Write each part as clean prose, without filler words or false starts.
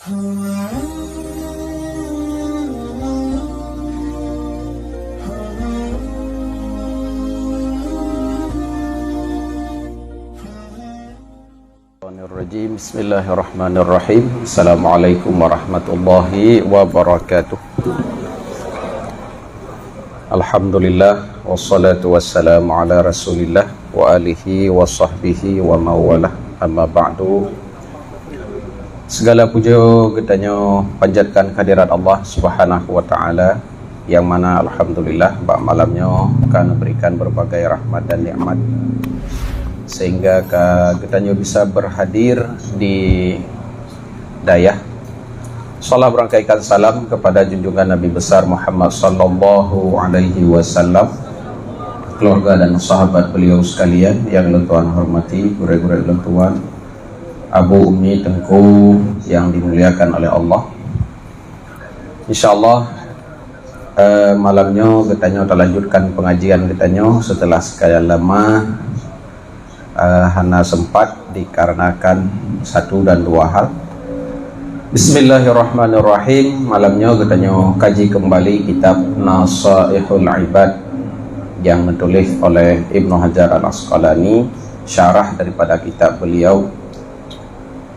Bismillahirrahmanirrahim. Assalamualaikum warahmatullahi wabarakatuh. Alhamdulillah wassalatu wassalamu ala Rasulillah wa alihi wa sahbihi wa mawalah. Amma ba'du. Segala puja kita panjatkan kehadirat Allah Subhanahu wa taala yang mana alhamdulillah malamnya akan berikan berbagai rahmat dan nikmat sehingga kita bisa berhadir di dayah. Salam berangkaikan salam kepada junjungan Nabi besar Muhammad sallallahu alaihi wasallam, keluarga dan sahabat beliau sekalian yang Tuhan hormati, guru-guru Tuhan, Abu Ummi Tengku yang dimuliakan oleh Allah. Insyaallah malamnya kita lanjutkan pengajian kita setelah sekian lama hana sempat dikarenakan satu dan dua hal. Bismillahirrahmanirrahim. Malamnya kita kaji kembali kitab Nasaihul Ibad yang ditulis oleh Ibnu Hajar Al-Asqalani, syarah daripada kitab beliau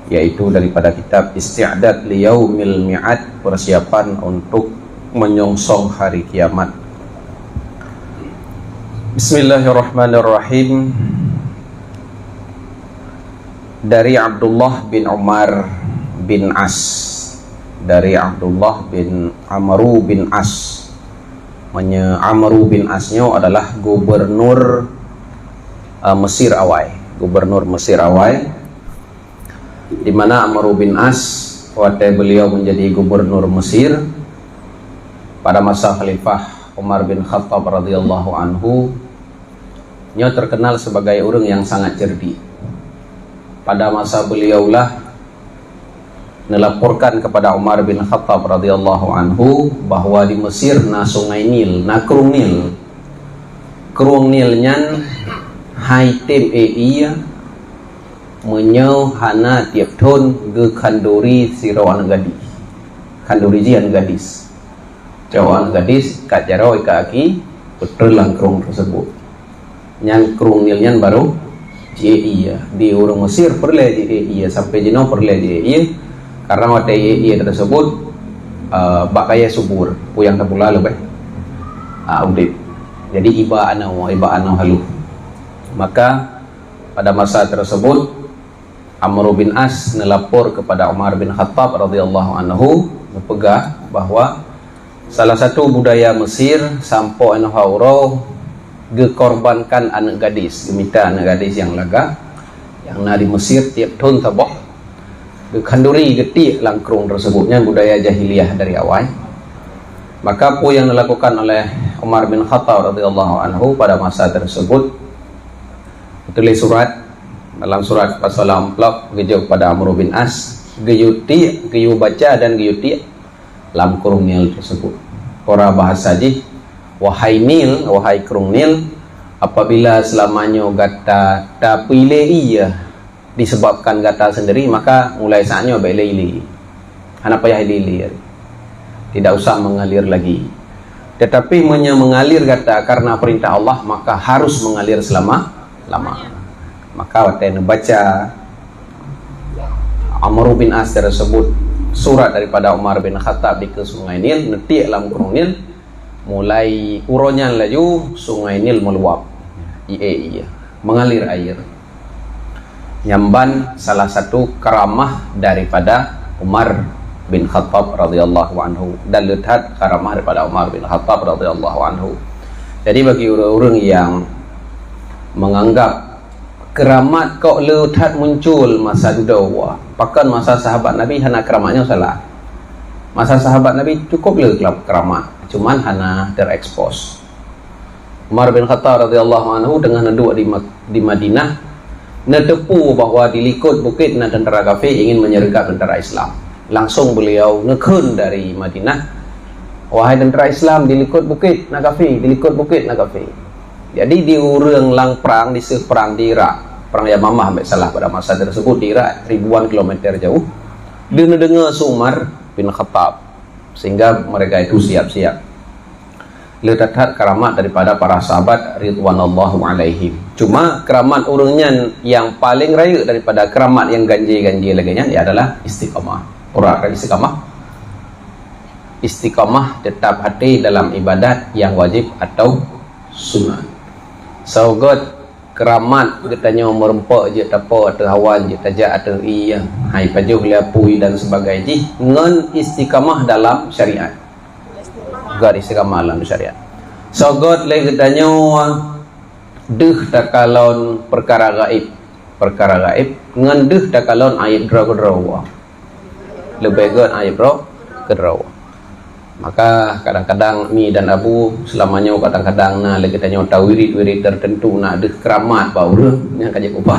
yaitu daripada kitab Isti'dad Liyaumil Mi'ad, persiapan untuk menyongsong hari kiamat. Bismillahirrahmanirrahim. Dari Abdullah bin Umar bin As, dari Abdullah bin Amru bin As. Amru bin Asnya adalah gubernur Mesir awal, gubernur Mesir awal, di mana Amru bin As waktu beliau menjadi gubernur Mesir pada masa Khalifah Umar bin Khattab radhiyallahu anhu. Nya terkenal sebagai orang yang sangat cerdik. Pada masa beliaulah melaporkan kepada Umar bin Khattab radhiyallahu anhu bahwa di Mesir na sungai Nil, na Krung Nil. Krung Nil nyan haitem iya menyau hana tiap ton ge kanduri sirawan gadis. Kanduri jian gadis. Cawan gadis kat jaroi ka aki betul lang krung tersebut. Nyan Krung Nil nyan baru iya di orang Mesir perle iya sampai jino perle iya karena waktu iya tersebut bakaya subur puyang tapula lebih udip jadi iba anau halu. Maka pada masa tersebut Amr bin As nelapor kepada Umar bin Khattab radhiyallahu anhu mempegah bahwa salah satu budaya Mesir sampo anu hauro gekorbankan anak gadis, gemita anak gadis yang laga yang di Mesir tiap tahun taboh gekanduri getik langkrung tersebutnya budaya jahiliyah dari awal. Maka apa yang dilakukan oleh Umar bin Khattab radhiyallahu anhu pada masa tersebut tulis surat, dalam surat pasal amplop gejuk pada Amr bin As geyu baca dan geyuti langkrung Nil tersebut. Ora bahasa ji wahai Nil, wahai Krung Nil, apabila selamanya gata tak pilih iya disebabkan gata sendiri, maka mulai saatnya baik lili. Hana payah lili, tidak usah mengalir lagi. Tetapi mengalir gata karena perintah Allah, maka harus mengalir selama-lama. Maka waktu baca Amr bin As tersebut surat daripada Umar bin Khattab di ke Sungai Nil, netik dalam Krung Nil, mulai uronya laju Sungai Nil meluap, iya mengalir air. Nyamban salah satu karamah daripada Umar bin Khattab radhiyallahu anhu, dan lihat karamah daripada Umar bin Khattab radhiyallahu anhu. Jadi bagi orang-orang yang menganggap keramat kok lihat muncul masa dudawa, bahkan masa sahabat Nabi hana keramatnya salah. Masa sahabat Nabi cukup keramat, cuman hana terekspos. Umar bin Khattab radhiyallahu anhu dengan duduk di Madinah, netepu bahwa di likut bukit na tentara kafir ingin menyergap tentara Islam. Langsung beliau ngekun dari Madinah, wahai tentara Islam di likut bukit na kafir, di likut bukit na kafir. Jadi di urang lang perang, di perang di Irak, perang Yamamah sampai salah pada masa tersebut di Irak ribuan kilometer jauh. dengar Umar bin Khattab, sehingga mereka itu siap-siap letak keramat daripada para sahabat ridwanallahu alaihim. Cuma keramat urangnya yang paling raya daripada keramat yang ganjil-ganjil lagi ya adalah istiqamah. Orang istiqamah tetap hati dalam ibadat yang wajib atau sunnah. So God keramat katanya merempak je tapo atau hawan je tajak atau iya hai pajuh liapui dan sebagainya ngan istiqamah dalam syariat. God istiqamah dalam syariat. So God lagi katanya deh takalon perkara gaib ngan deh takalon ayat draw lebih God ayat draw. Maka kadang-kadang mi dan abu selamanya kadang-kadang na lagi tanya tahu wirid tertentu nak ada keramat baru yang kaji upah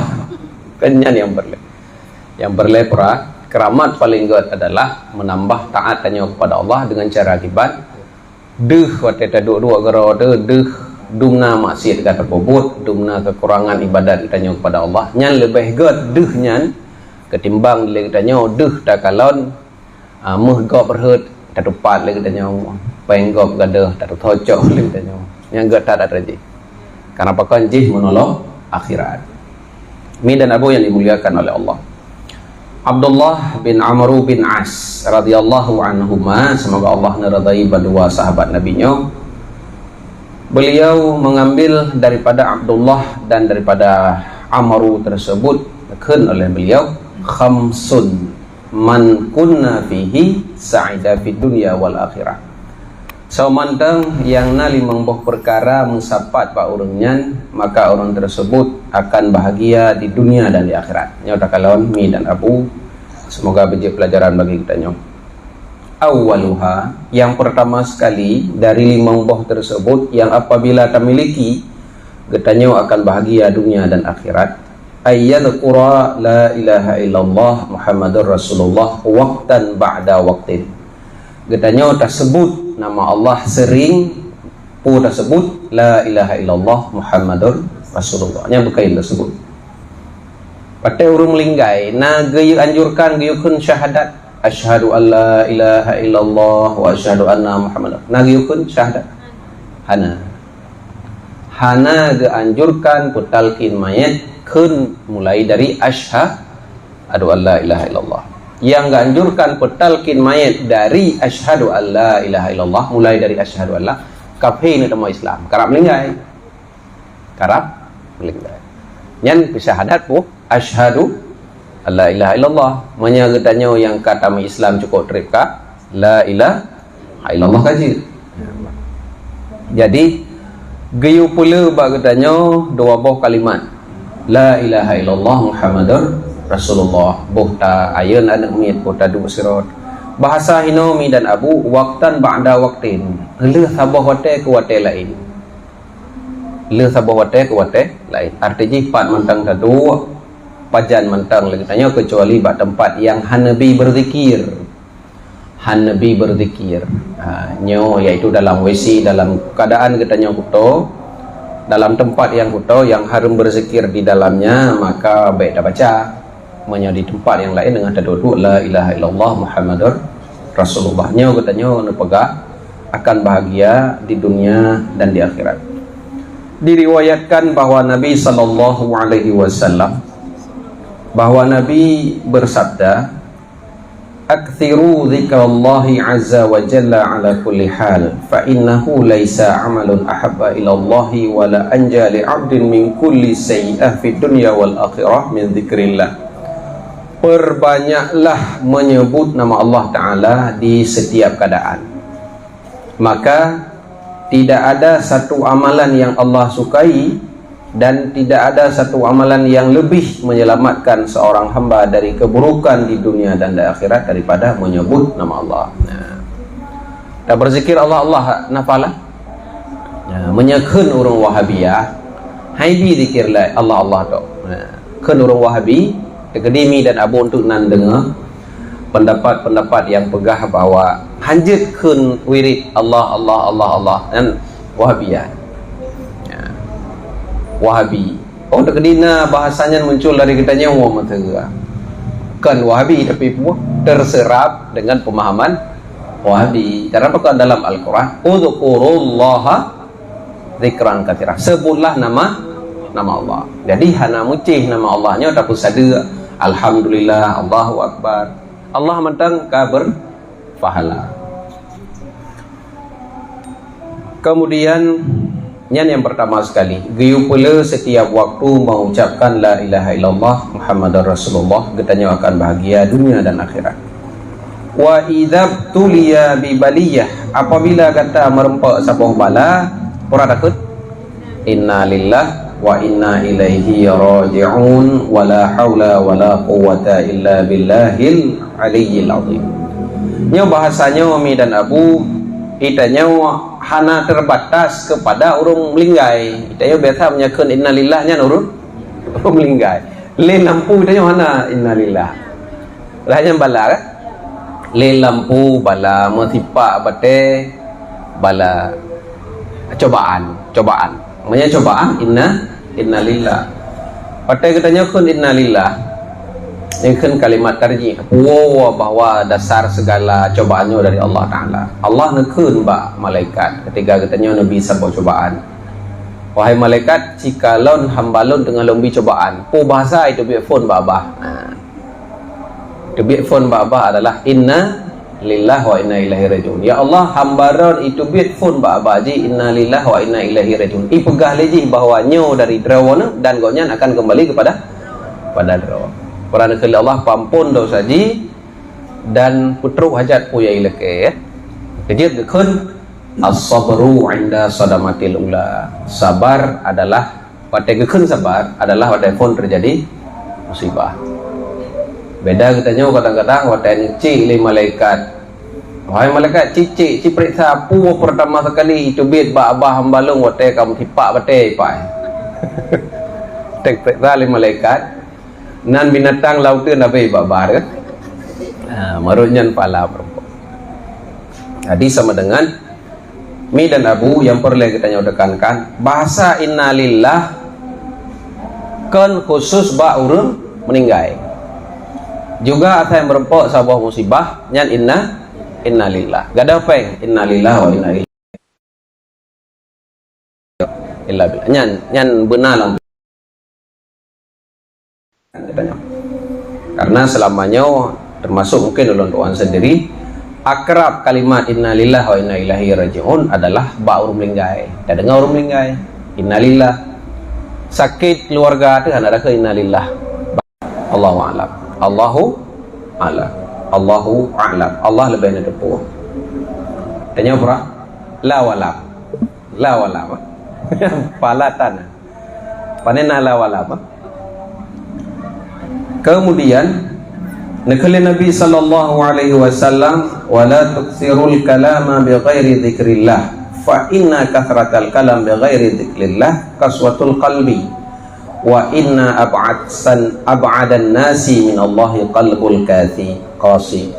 kanyan yang berlepra keramat paling god adalah menambah taat tanya kepada Allah dengan cara akibat deh wateta dua garo deh dumna maksiat kata tersebut dumna kekurangan ibadat tanya kepada Allah nyan lebih god deh nyan ketimbang lagi tanya deh takalon mehgop berhut tak tepat lagi tanya penggop gadah tak tercocok lagi tanya yang gak tak ada terjadi karena pakai jih menolong akhirat. Mi dan Abu yang dimuliakan oleh Allah, Abdullah bin Amr bin As radhiyallahu anhuma, semoga Allah meridai kedua sahabat nabinya, beliau mengambil daripada Abdullah dan daripada Amr tersebut dikatakan oleh beliau khamsun man kunna fihi sa'ida fid dunya wal akhirah. So mantang yang na limang boh perkara mensapat pak orangnya, maka orang tersebut akan bahagia di dunia dan di akhirat. Nyata kalon mi dan Abu, semoga menjadi pelajaran bagi kita nyok. Awaluha, yang pertama sekali dari limang boh tersebut yang apabila kita miliki, kita nyok akan bahagia dunia dan akhirat. Ayyadhkura la ilaha illallah Muhammadur Rasulullah waqtan ba'da waqtin. Getanya tersebut nama Allah sering pu tersebut la ilaha illallah Muhammadur Rasulullah nya bukan tersebut. Pada urung linggai na geyu anjurkan geyukun syahadat asyhadu an la ilaha illallah wa asyhadu anna Muhammadar. Na geyukun syahadat. Hana ge anjurkan putalkin mayat kun mulai dari asyhadu alla ilaha illallah. Yang ganjurkan petalkin mayat dari asyhadu alla ilaha illallah mulai dari asyhadu alla kafir ni temu Islam. Karap melinggai. Nyan syahadat pu asyhadu alla ilaha illallah. Manya getanya yang kata Islam cukup trip ka la ilaha illallah kaji. Jadi geyu pula ba getanya dua buah kalimat la ilaha illallah Muhammadur Rasulullah buhta ayun anak mit buhta du sirat bahasa hinomi dan Abu waktan ba'da waktin le sabah wate ke wate lain artinya pat mantang tadu pajan mantang lagi tanya kecuali ba tempat yang hanabi berzikir nyo yaitu dalam WC dalam keadaan katanya kuto dalam tempat yang kuto yang harum berzikir di dalamnya, maka baik dah baca menjadi tempat yang lain dengan taduduk la ilaha illallah Muhammadur Rasulullah. Nyo katanya nepega akan bahagia di dunia dan di akhirat. Diriwayatkan bahwa Nabi sallallahu alaihi wasallam bahwa Nabi bersabda, "Aktsiru dzikrallahi azza wa jalla ala kulli hal, fa innahu laisa 'amalun ahabba ila Allahi wa la anja li 'abdin min kulli sayyi'ah fid dunya wal akhirah min dzikrillah." Perbanyaklah menyebut nama Allah Ta'ala di setiap keadaan. Maka tidak ada satu amalan yang Allah sukai dan tidak ada satu amalan yang lebih menyelamatkan seorang hamba dari keburukan di dunia dan di akhirat daripada menyebut nama Allah. Tak berzikir Allah nafalah. Menyekun orang Wahabiyah, haibi zikirlah Allah tu. Kun orang Wahabi, Kedimi dan Abu untuk nan dengar pendapat-pendapat yang pegah bahawa hanjit kun wirid Allah dan Wahabiyah. Wahabi. Oh, tak kedina bahasanya muncul dari kitanya wa matega. bukan Wahabi tapi terserap dengan pemahaman Wahabi. Karena apa? Dalam Al-Quran, udzukurullaha dzikran katsira, sebutlah nama Allah. Jadi hana mucih nama Allahnya tapi sada alhamdulillah, Allahu akbar, Allah mentang kabar pahala. Kemudian yang pertama sekali, giyu pula setiap waktu mengucapkan la ilaha illallah Muhammadar Rasulullah, getanya akan bahagia dunia dan akhirat. Wa idzab tuliya bi baliyah, apabila kata merempak sabah bala, ora takut, inna lillah wa inna ilaihi raji'un wa la haula wa la quwwata illa billahil aliyyil azim. Nyo bahasanya Umi dan Abu itanya hana terbatas kepada urung melinggai. Itanya biasa menyakan innalillahnya urung melinggai. Le lampu itanya hana innalillah. Lahnya bala kan? Le lampu bala metipak bate bala cobaan. Namanya cobaan innalillah. Patai katanya kun innalillah. Ini kan kalimat tarjih. Bahwa dasar segala cobaannya dari Allah Ta'ala. Allah nekun ba malaikat ketika katanya Nabi serba cobaan. Wahai malaikat, cikalon hambalon tengah lombi cobaan, po bahasa itu biar phone ba abah. Itu biar phone ba abah adalah inna lillahi wa inna ilaihi rajiun. Ya Allah, hambaron itu biar phone ba abah ji inna lillahi wa inna ilaihi rajiun. Ipegah leji bahwa nyo dari drawana dan gonyan akan kembali kepada drawa. Perana kali Allah pampun dosa ji dan putru hajat puya ilake. Jadi dekun as-sabru 'inda sadamatil ula. Sabar adalah pada gekun sabar adalah pada pun terjadi musibah. Beda katanya kadang-kadang pada ngeci le malaikat. Wahai malaikat cici periksa pu pertama sekali itu bit ba abah hambalung wate kamu tipak bate pai. Tek periksa le malaikat nan binatang lautan apa babar kan? Marutnya pala perempuan. Jadi sama dengan Mi dan Abu yang perlu kita tekankan, bahasa innalillah kan khusus ba urun meninggai. Juga ada yang merempok sebuah musibah nyan innalillah. Gak ada apa yang innalillah wa inna ilaihi nyan benar lah. Karena selamanya termasuk mungkin dalam doa sendiri akrab kalimat innalillah wa inna ilaihi raji'un adalah ba urung melinggai. Dah dengar urung melinggai innalillah. Sakit keluarga tu ada ke innalillah. Allahu a'lam. Allahu a'lam. Allah lebih nak tahu. Tanya apa? La walam. Palatan. Panena la walam. Kemudian nakali Nabi sallallahu alaihi wasallam wala tuksirul kalama bighairi dzikrillah fa inna kathratal kalam bighairi dzikrillah kaswatul qalbi wa inna ab'adan nasi min Allahi qalbul qasi.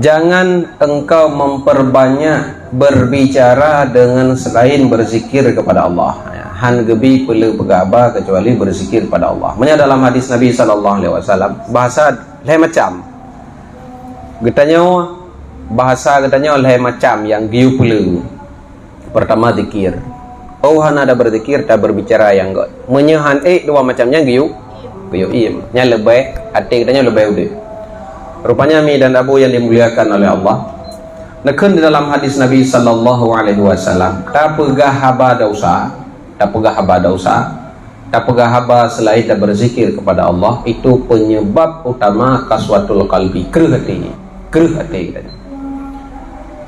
Jangan engkau memperbanyak berbicara dengan selain berzikir kepada Allah. Han gebi perlu bergabah kecuali berzikir pada Allah. Maknanya dalam hadis Nabi sallallahu alaihi wasallam bahasa lain macam. Getanya bahasa getanya lain macam yang giu perlu. Pertama zikir. Oh han ada berzikir tak berbicara yang god. Menyehan dua macamnya giu im. Nya lebih hati getanya lebih udah. Rupanya Mi dan Abu yang dimuliakan oleh Allah. Nekun di dalam hadis Nabi sallallahu alaihi wasallam, tak pegah haba dosa. Tak pegah haba selain tak berzikir kepada Allah, itu penyebab utama kaswatul qalbi, keruh hati kita.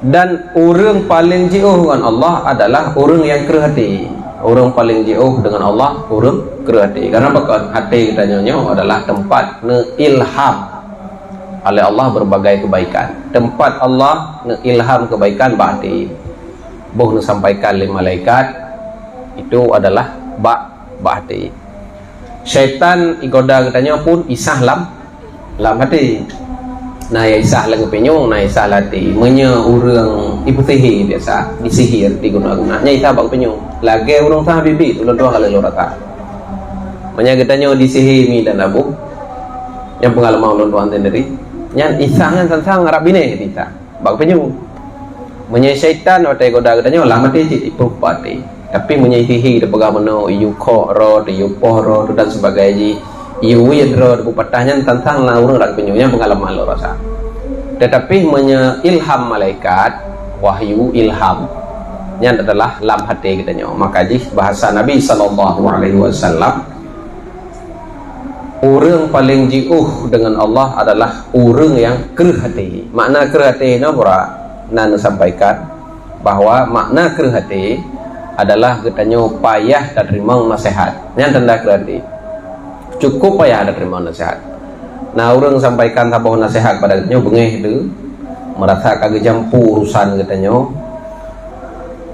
Dan orang paling jauh dengan Allah adalah orang yang keruh hati. Orang paling jauh dengan Allah orang keruh hati. Karena bakal hati kita nyonya adalah tempat ilham oleh Allah berbagai kebaikan. Tempat Allah ilham kebaikan bahati. Boh sampaikan oleh malaikat itu adalah hati. Syaitan igoda katanya pun isah lam hati. Nah ya isah lang penyong, nah isah hati. Menya orang ibu sihir biasa disihir diguna-guna. Nya isah bang penyong. Lagi orang sah bibi tu dua kali lorata. Menya katanya disihir Mi dan Abu. yang pengalaman ulun tuan sendiri yang isangan tentang ngarap bine kita bak penyu menyai syaitan otai goda katanya lah mati ipupati tapi menyai hihi de bagaimana iu ko ro iu poh ro dan sebagainya iu wid ro de patahnya tentang lah urang rak penyu yang pengalaman lo rasa tetapi ilham malaikat wahyu ilham yang adalah lam hati katanya maka bahasa Nabi SAW orang paling jiuh dengan Allah adalah orang yang kerah hati. Makna kerah hati Nana sampaikan bahwa makna kerah hati adalah katanya payah dan terima nasihat. Yang tanda kerah hati cukup payah dan terima nasihat. Nah orang sampaikan tabuh nasihat pada katanya bengeh itu merasa kagak jampu urusan katanya.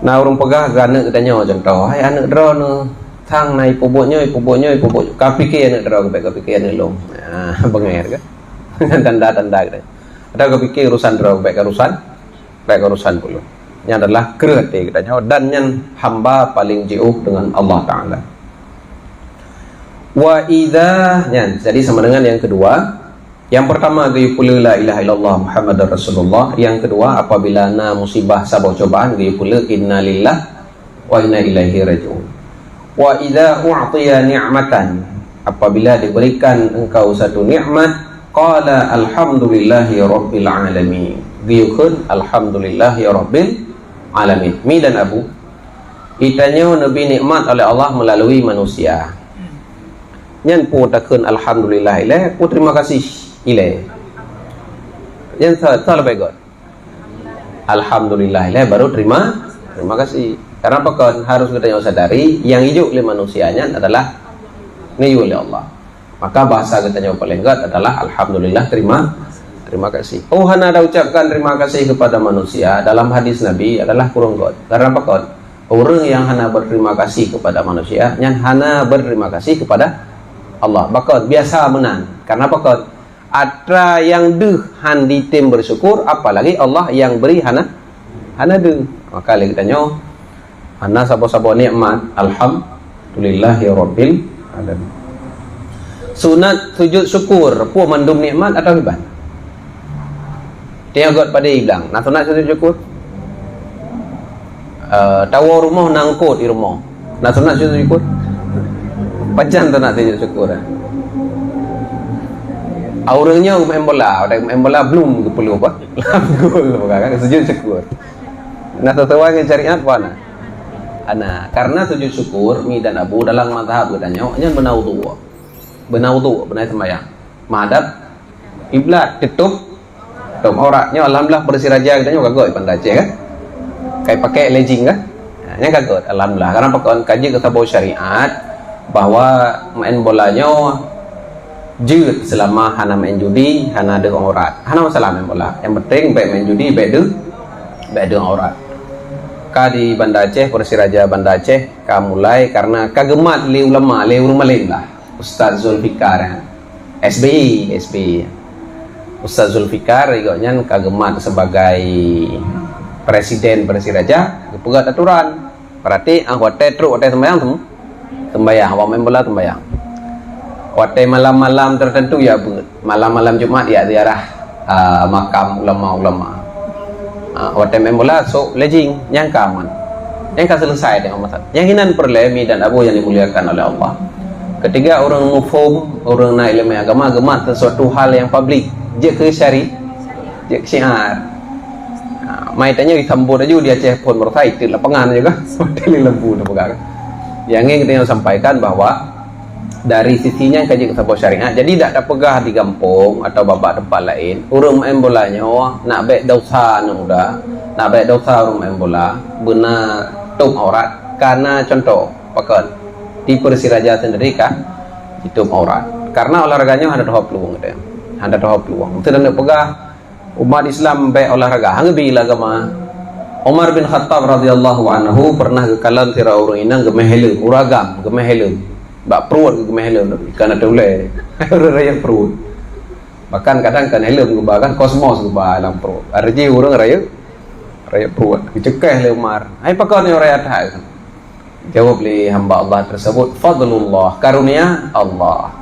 Nah orang pegah anak katanya contoh, hai anak drone thang này phụ bộ nhơi kapikir anak drone kapikir anak long, bengeh kan tanda gitu. Ada kepikir urusan drone baik urusan puluh. Ini adalah kereti katanya dan yang hamba paling jauh dengan Allah Taala. Wa idza jadi sama dengan yang kedua. Yang pertama gayupula la ilaha illallah Muhammadar Rasulullah. Yang kedua apabila na musibah sabah cobaan gayupula innalillah wa inna ilaihi rajiun. Wa idza u'tiya ni'matan apabila diberikan engkau satu nikmat qala alhamdulillahi rabbil alamin. Gayukun alhamdulillahi rabbil alamin. Mi dan Abu itanya nabi nikmat oleh Allah melalui manusia. Nyan pu takun alhamdulillah ilaih pu terima kasih ilaih. Yang salah baik. Alhamdulillah ilaih baru terima kasih. Karena apa kan harus kita sadari yang hidup oleh manusianya adalah niyu oleh Allah. Maka bahasa kita paling enggak adalah alhamdulillah terima kasih. Oh hana ada ucapkan terima kasih kepada manusia dalam hadis Nabi adalah kurang god. Karena apa kan orang yang hana berterima kasih kepada manusia, yang hana berterima kasih kepada Allah. Bakal biasa menang. Karena apa kan atra yang deh han di tim bersyukur, apalagi Allah yang beri hana deh. Maka lagi tanya hana sabo-sabo nikmat alhamdulillahi rabbil alamin. Sunat sujud syukur pu mandum nikmat atau hibat? Dia got pada bilang nak sunat sujud syukur. Tawa rumah nangkut di rumah. Nak sunat sujud syukur. Pajan tu nak sujud syukur. Aurangnya main bola belum perlu apa? Gol kan sujud syukur. Nah sesuai dengan syariat mana? Ana karena sujud syukur mi dan Abu dalam mazhab katanya nya benaudu benar sembahyang. Madhab kiblat tutup auratnya alhamdulillah bersih raja katanya kagak pandai Aceh kan. Kayak pakai legging kan? Nya kagak alhamdulillah karena pakaian kaji ke sabu syariat bahwa main bolanya jut selama hana main judi hana ada aurat. Hana masalah main bola. Yang penting baik main judi baik ada aurat. Ka di Banda Aceh Persiraja Banda Aceh ka mulai karena kagemat li ulama li rumah lain lah. Ustaz Zulfikar SBI Ustaz Zulfikar iganya kagemat sebagai presiden Persiraja kepegat aturan. Berarti anggota truk hotel sembahyang awak main bola sembahyang. Hotel malam-malam tertentu ya malam-malam Jumat ya ziarah makam ulama-ulama. Hotel main bola so legging yang kaman. Yang selesai dengan masalah. Yang hinan perlemi dan Abu yang dimuliakan oleh Allah. Ketiga orang mufhum, orang nak ilmu agama gemat sesuatu hal yang publik. Je ke syari, je ke syiar. Mai tanya ditambur aja di Aceh pun bertai di lapangan juga. Hotel lembu tu pegang. Yang ini kita sampaikan bahwa dari sisinya kaji kesabaran syariat, jadi tidak ada pegah di kampung atau babak tempat lain. Urung main bolanya, nak baik dosa nuda, nak baik dosa urung main bola, benar tutup aurat. Karena contoh, pakai di Persiraja sendiri kan, tutup aurat. Karena olahraganya ada dua peluang, ada dua peluang. Itu tidak pegah umat Islam baik olahraga. Hanya bila agama. Umar bin Khattab radhiyallahu anhu pernah ke kalan tira orang inang gemehelum, uragam gemehelum. Bak perut gemehelum karena toleh. Raya perut. Bahkan kadang kan helum bahkan kosmos gua dalam perut. Arji orang raya perut. Dicekeh le Umar. Ai pakon ni raya tak. Jawab li hamba Allah tersebut, fadlullah, karunia Allah.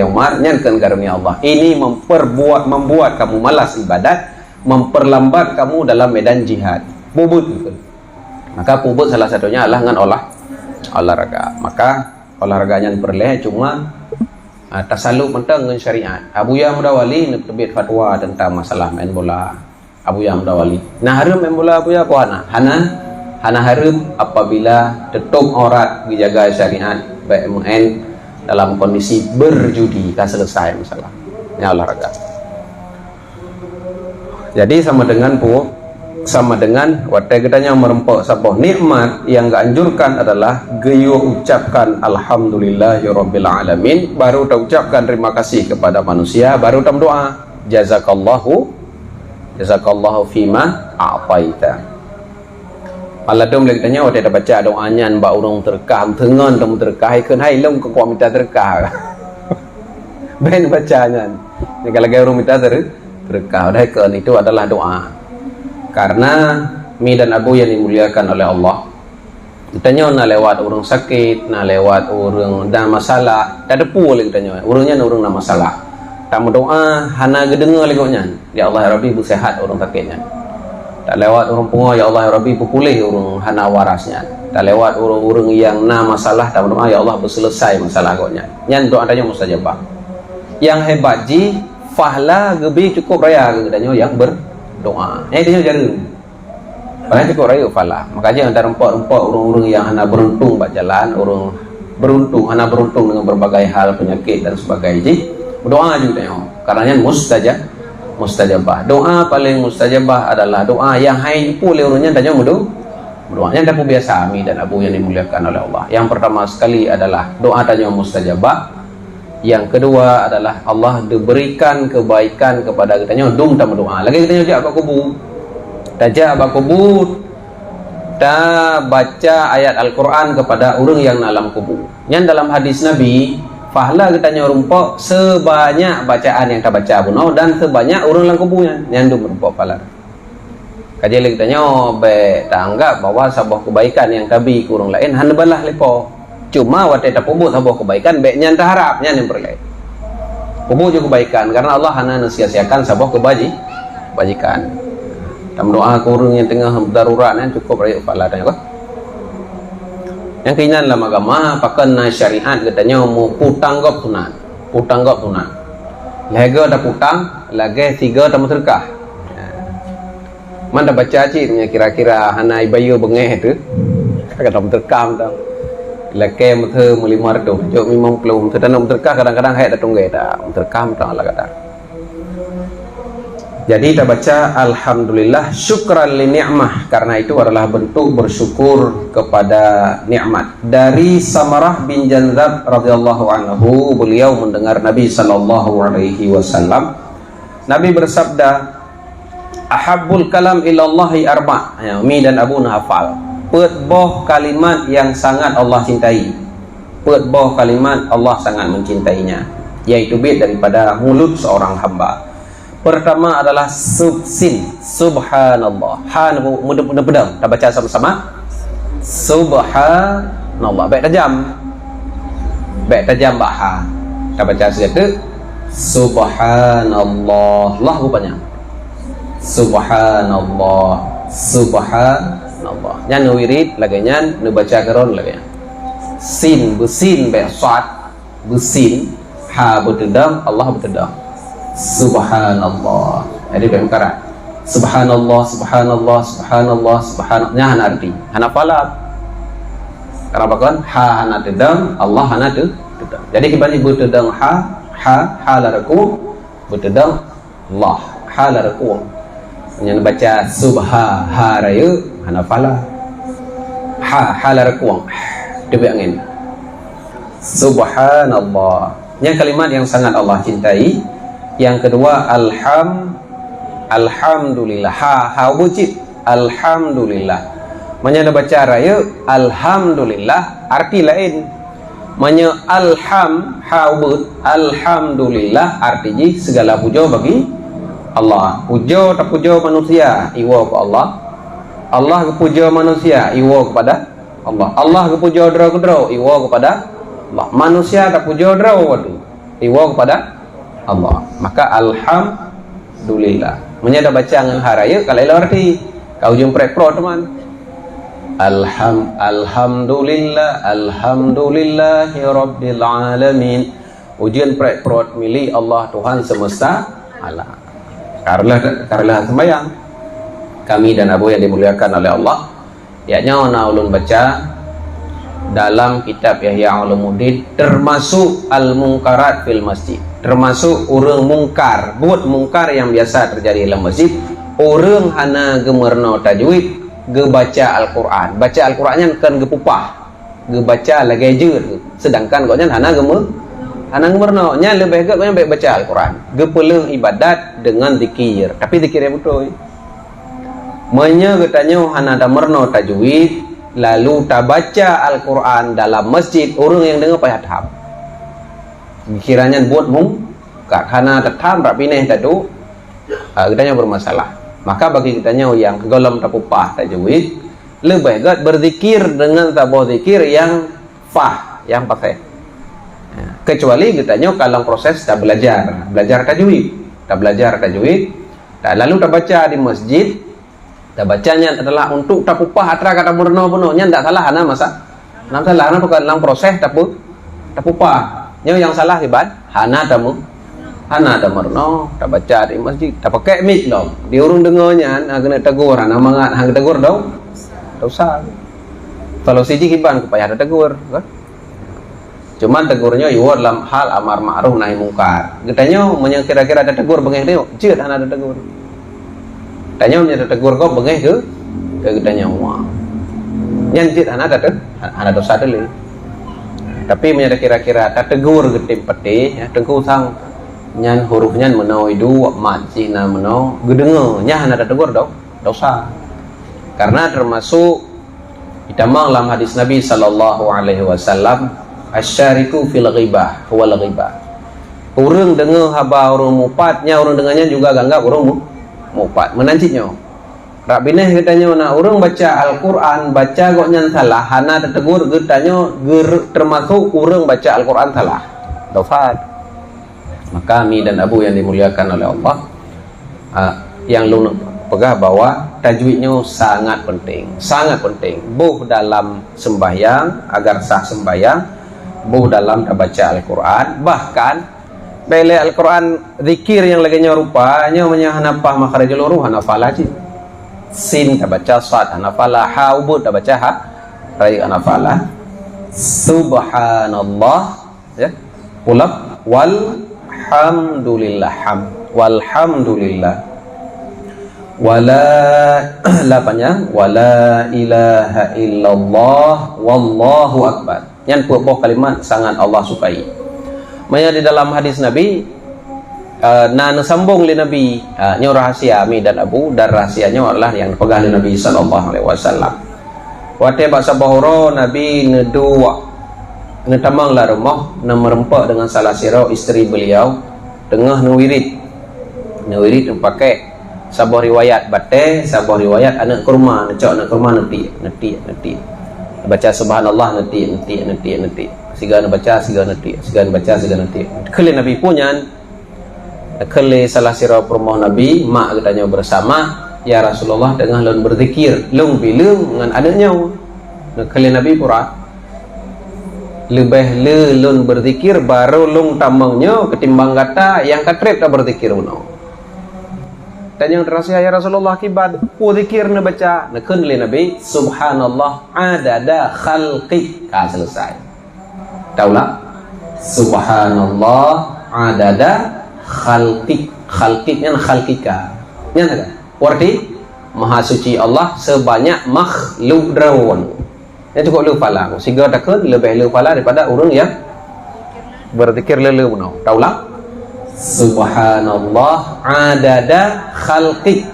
Umar nyankan karunia Allah. Ini membuat kamu malas ibadat, memperlambat kamu dalam medan jihad. Pubut gitu. Maka pubut salah satunya adalah dengan olahraga. Maka olahraganya perleh cuma tasaluk tentang dengan syariat. Abu Ya Mudawali terbit fatwa tentang masalah main bola. Abu Ya Mudawali. Nah harum main bola Abu Ya kuana. Hana harum apabila tutup aurat dijaga syariat baik main dalam kondisi berjudi kan selesai masalah. Ini olahraga. Jadi sama dengan watai katanya merempok sabah nikmat yang anjurkan adalah geyuh ucapkan alhamdulillahirabbil alamin, baru kita ucapkan terima kasih kepada manusia, baru kita berdoa jazakallahu fima a'taita. Malah dom lagi tanya watai dah baca doanya mbak urang terkah tengon temu terkah ikun hai long ke kuat minta terkah. Ben bacanya. Ni kalau orang minta terkah dah ikun itu adalah doa. Karena mi dan abu yang dimuliakan oleh Allah, ditanya nak lewat orang sakit, nak lewat orang dah masalah, tak ada pun lagi tanya orangnya orang dah masalah, tak doa hana gedengar legoknya ya Allah ya Rabbi bersehat orang sakitnya, tak lewat orang punga ya Allah ya Rabbi berpulih orang hana warasnya, tak lewat orang-orang yang na masalah, tak doa ya Allah berselesai masalah agaknya, nyan doa tanya mustajabah. Yang hebat ji fahla gebi cukup raya tanya yang doa. Yang itu jarum. Paling cukup raya falah. Makanya antara rempok-rempok orang-orang yang hana beruntung buat jalan, orang hana beruntung dengan berbagai hal penyakit dan sebagainya. Berdoa juga tengok. Karenanya mustajabah. Doa paling mustajabah adalah doa yang hai pulih orangnya tanya doanya dah biasa ami dan abu yang dimuliakan oleh Allah. Yang pertama sekali adalah doa tanya mustajabah. Yang kedua adalah Allah diberikan kebaikan kepada kitanya dum tak berdoa. Lagi kitanya jak kubu. Tajak kubu. Ta baca ayat Al-Quran kepada orang yang dalam kubu. Yang dalam hadis Nabi, fahla kitanya rumpok sebanyak bacaan yang tak baca bunuh dan sebanyak orang dalam kubunya. Yang dum rumpok fahla. Kaji lagi kitanya be tak anggap bahwa sebuah kebaikan yang tabi ke orang lain hanya balah lepo. Cuma waktu kita pubut sebuah kebaikan baiknya entah harapnya yang berlain pubut juga kebaikan karena Allah hanya nasiasiakan sebuah kebajikan. Dalam doa kurung yang tengah darurat yang cukup raya kepala tanya kok yang keinginan dalam agama pakai syariat katanya mau putang gop tunat lega ada putang lagi 3 tamu terkah mana baca cik kira-kira hana ibayu bengeh itu kata terkam tau leke muthe mulimar tu jok memang pelum tertanam terkah kadang-kadang hai datang gaya terkam tak lah kata. Jadi kita baca alhamdulillah syukran li ni'mah karena itu adalah bentuk bersyukur kepada nikmat. Dari Samarah bin Janzab radhiyallahu anhu beliau mendengar Nabi sallallahu alaihi wasallam Nabi bersabda ahabbul kalam ilallahi arba. Ya, mi dan Abu hafal. Boh kalimat yang sangat Allah cintai. Boh kalimat Allah sangat mencintainya, yaitu bait daripada mulut seorang hamba. Pertama adalah subhanallah. Ha mudah pedang. Kita baca sama-sama. Subhanallah. Baik tajam ha. Kita baca sekali. Subhanallah. Allah rupanya. Subhanallah. Allah. Nyan wirid lagi nyan nu baca keron lagi. Sin besin be sad besin ha betedang Allah betedang. Subhanallah. Jadi perkara subhanallah nya arti. Hana pala. Kenapa kan? Ha hana tedang, Allah hana tedang. Jadi kibani betedang ha laraku betedang Allah ha laraku. Yang baca subha ha raya hana fala ha larakuang debi angin subhanallah. Yang kalimat yang sangat Allah cintai. Yang kedua alhamdulillah ha wujud alhamdulillah. Manya baca raya alhamdulillah arti lain. Manya ha wujud alhamdulillah artinya segala puja bagi Allah. Puja tak puja manusia iwa ke Allah. Allah kepuja manusia iwa kepada Allah. Allah kepuja dra iwa kepada Allah. Manusia tak puja dra wadu iwa kepada Allah. Maka alhamdulillah. Menyada baca dengan haraya kalau ela arti kau jumpa pro teman. Alhamdulillah alhamdulillahi rabbil alamin. Ujian pro milik Allah Tuhan semesta alam. Karena sembahyang kami dan Abu yang dimuliakan oleh Allah, yaknya ana ulun baca dalam kitab Ihya Ulumuddin termasuk al-munkarat fil masjid, termasuk urang mungkar, buat mungkar yang biasa terjadi dalam masjid, urang hana gemerno tajwid, ge baca Al-Quran, baca Al-Qurannya kan ge pupah, ge baca lagi jeut, sedangkan koknya hana gemerno nya lebih ke koknya baca Al-Quran, ge peleuh ibadat dengan zikir, tapi zikir yang betul. Menya katanya hana da merno tajwid, lalu tak baca Al-Quran dalam masjid, orang yang dengar payah tahap. Kiranya buat mungkar, hana tatam tak pineh tadu, katanya bermasalah. Maka bagi kitanya yang golom tapupah tajwid, lebih baik berzikir dengan tabah zikir yang yang pakai. Kecuali kitanya kalau proses tak belajar tajwid, lalu tak baca di masjid. Dan bacanya adalah untuk tapupah atra kata berno nya ndak salah ana masa. Nam salah ana bukan dalam proses tapupah. Yang salah ibad hana tamerno tak baca di masjid, tak pakai mic dong. Di urung dengonya kena tegur ana mangat hang tegur dong. Tak usah. Kalau siji kiban kupayah ada tegur, kan? Cuman tegurnya yo dalam hal amar ma'ruf nahi mungkar. Getanya menyang kira-kira ada tegur bengeh tengok, jeut ana ada tegur. Tanya menyata tegur kau bengeh ke tanya wah nyanjit anak ada dosa dulu, tapi menyata kira-kira tak tegur getip peti ya tegur sang nyan hurufnya menau itu macih na menau gedengo nya ada tegur dong dosa, karena termasuk ditamang dalam hadis Nabi sallallahu alaihi wasallam asyariku fil ghibah wal ghibah, urang dengar haba urang mupatnya urang dengannya juga ganggap urang mupat menancitnya. Rak bineh katanya nak urang baca Al-Quran baca goknya salah hana tegur getanya termasuk urang baca Al-Quran salah dofat. Maka kami dan Abu yang dimuliakan oleh Allah, yang lu pegah bahwa tajwidnya sangat penting buh dalam sembahyang agar sah sembahyang, buh dalam baca Al-Quran, bahkan Bele Al-Quran zikir yang lagi rupanya hanafah makharajul huruf hanafalah ji. Sin tak baca sad hanafalah, ha ubud tak baca ha rai hanafalah. Subhanallah ya. Ulap walhamdulillah wala lapanya wala ilaha illallah wallahu akbar. Yang buah kalimat sangat Allah sukai. Maya di dalam hadis Nabi sambung li Nabi nya rahasia mi dan Abu, dan rahasianya adalah yang dipegang oleh Nabi sallallahu alaihi wasallam. Wate bahasa bahoro Nabi ngetamang la rumah merempak dengan salah sira isteri beliau tengah nuwirid pakai sabah riwayat bate sabah riwayat anak kurma neti baca subhanallah neti sigan baca sigan neti kali Nabi punya kali salah sira permoh Nabi mak katanya bersama ya Rasulullah tengah lun berzikir lung bilung dengan adanya kali Nabi pura lebih lun berzikir baru lung tamangnya ketimbang kata yang katrip tak berzikir no. Dan yang terasa ya Rasulullah kibat ku zikir na baca na kali Nabi subhanallah adada khalqi selesai. Taulah subhanallah adada khalqiknya khalqika nyata arti maha suci Allah sebanyak makhluk drawn ya cukup lu pala sehingga takut lebih lu pala daripada orang yang berzikir lelu no. Taulah subhanallah adada khalqik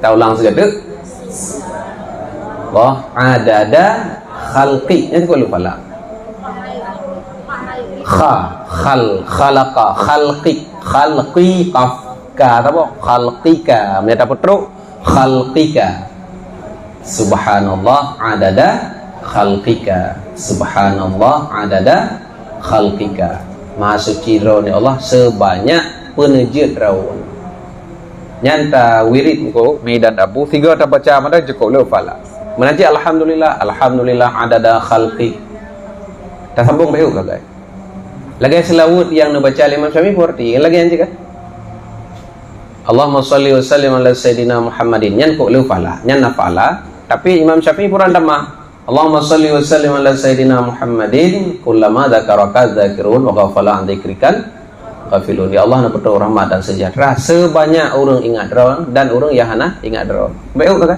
taulang segede Allah adada khalqik ya cukup lu pala khalaqa khalqi qaf ka apa khalqika menyata petruk khalqika subhanallah adada khalqika subhanallah adada khalqika Maha suci ro ni Allah sebanyak penejit raun. Nyanta wirid ko medan abu tiga ta baca mana cukup le fala. Menanti alhamdulillah, alhamdulillah adada khalqi. Tak sambung bayu lah guys. Lagi selawat yang nak baca Imam Syafi'i berarti lagi yang juga. Allahumma salli wa sallim ala sayyidina Muhammadin. Nyan ko le fala, nyan na fala. Tapi Imam Syafi'i pun damah. Allahumma salli wa sallim ala sayyidina Muhammadin kullama dzakaraka dzakirun wa ghafala an dzikrikal ghafilun. Ya Allah nak berdoa rahmat dan sejahtera sebanyak orang ingat drone dan orang yang hana ingat drone. Baik kan?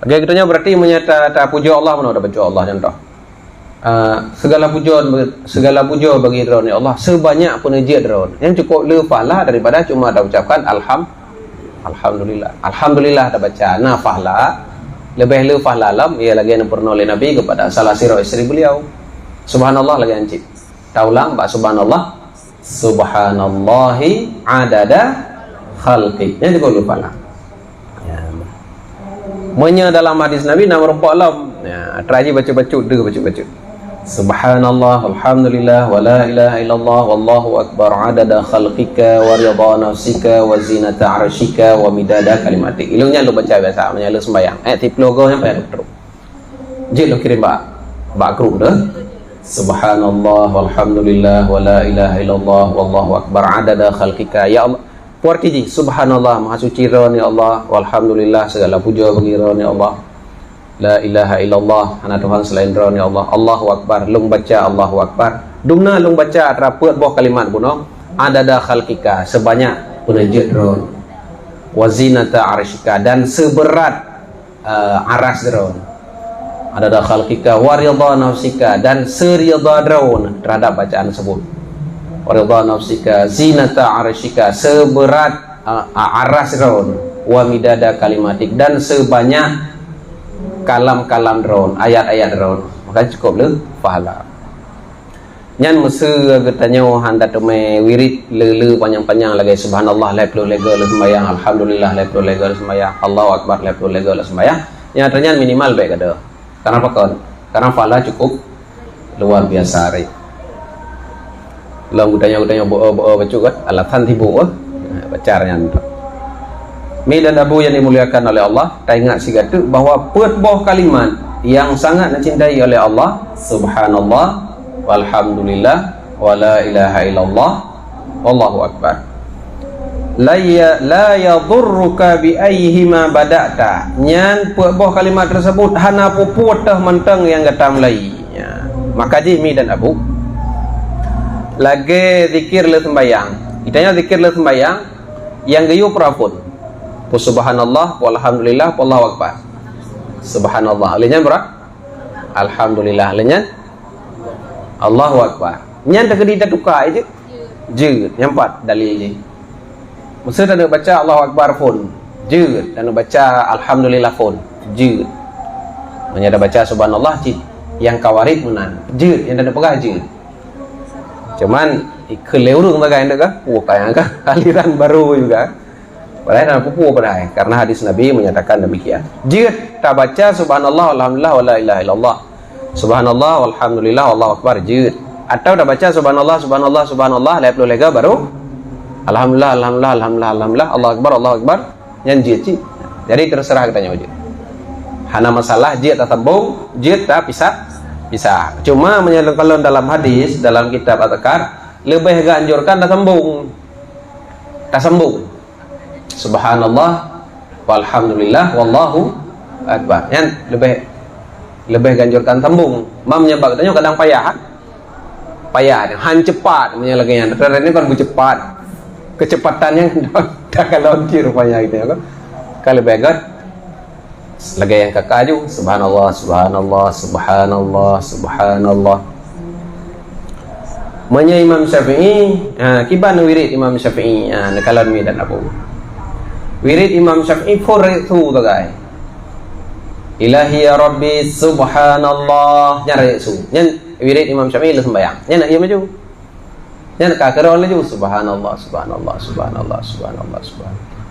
Jadi kitanya berarti menyata tak puja Allah mana dah puja Allah contoh. Segala puja bagi drone ya Allah sebanyak penejit drone. Yang cukup lefalah daripada cuma dah ucapkan alhamdulillah. Alhamdulillah dah baca nafahla lebih lefalah lam ia lagi yang pernah oleh Nabi kepada salah sirah isteri beliau. Subhanallah lagi ancip. Taulang ba subhanallah. Subhanallahi adada khalqi. Yang juga lupa lah ya. Menya dalam hadis Nabi nama rupa alam ya, teraji baca-baca baca-baca Subhanallah alhamdulillah wa la ilaha illallah wallahu akbar adada khalqika wa ridha nafsika wa zinata arsyika wa midada kalimatik. Ilungnya lu baca biasa menyala sembahyang tip logo yang payah terus je lu kirim bak kru dah. Subhanallah walhamdulillah wa la ilaha illallah wallahu akbar adada khalqika. Ya Allah puarti ji subhanallah maha suci ro ni Allah walhamdulillah segala puja bagi ro ni Allah la ilaha illallah hana Tuhan selain ro ni Allah Allahu akbar lung baca Allahu akbar dumna lung baca teraput boh kalimat kuno adada khalqika sebanyak penejit ro wazinata arsyika dan seberat aras ro ada khalqika wa ridha nafsika dan seridha draun terhadap bacaan tersebut wa ridha nafsika zinata arsyika seberat aras draun wa midada kalimatik dan sebanyak kalam-kalam draun ayat-ayat draun maka cukup le pahala nyan mese katanya handa teme wirid le panjang-panjang lagi subhanallah la ilaha illallah sembayang alhamdulillah la ilaha illallah sembayang Allahu akbar la ilaha illallah sembayang nyatanya minimal baik ada. Karena apa kawan? Karena pahala cukup luar biasa hari. Lalu gudanya baca kan? Alatan tibu bacarnya. Mi dan Abu yang dimuliakan oleh Allah, tak ingat si gatu bahawa buah kalimat yang sangat dicintai oleh Allah, subhanallah, walhamdulillah, wa la ilaha illallah, wallahu akbar. La yadurruka bi ayyihima bada'ta. Nyan buah kalimat tersebut hana puputah mentang yang gatam lai ya. Maka ji mi dan Abu lagi zikir le sembayang itanya zikir le sembayang yang gayu prapun subhanallah walhamdulillah wallahu akbar subhanallah alenya berapa alhamdulillah alenya Allahu akbar nyan tak kedi tukar aje je yang empat dalil je. Maksud ada baca Allahu Akbar pun je dan baca alhamdulillah pun je. Hanya ada baca subhanallah je yang kawarid menan je yang ada pegah je. Cuman kelewurung bagai anda kah? Kayak kah aliran baru juga. Padahal apa pun padahal karena hadis Nabi menyatakan demikian. Je tak baca subhanallah alhamdulillah wa la ilaha illallah. Subhanallah walhamdulillah wallahu akbar je. Atau dah baca subhanallah la ilaha illallah baru alhamdulillah Allah akbar yang jid. Jadi terserah katanya wajib. Hana masalah jid tak tembung, jid tak pisah. Cuma kalau dalam hadis dalam kitab At-Takar lebih ganjurkan tak tembung. Tak sambung. Subhanallah walhamdulillah wallahu akbar. Yang lebih ganjurkan tembung. Mamnya katanya kadang payah han cepat menyelagainya. Terus ini kan cepat. Kecepatannya dah kalau rupanya gitu ya kan. Kalau begat lagi yang kakaju subhanallah Manya Imam Syafi'i kiban wirid Imam Syafi'i nakalan mi dan Abu wirid Imam Syafi'i itu tagai ilahi ya rabbi subhanallah nyari su nyen wirid Imam Syafi'i lu sembayang nyen nak dia maju nyen ka keron laju subhanallah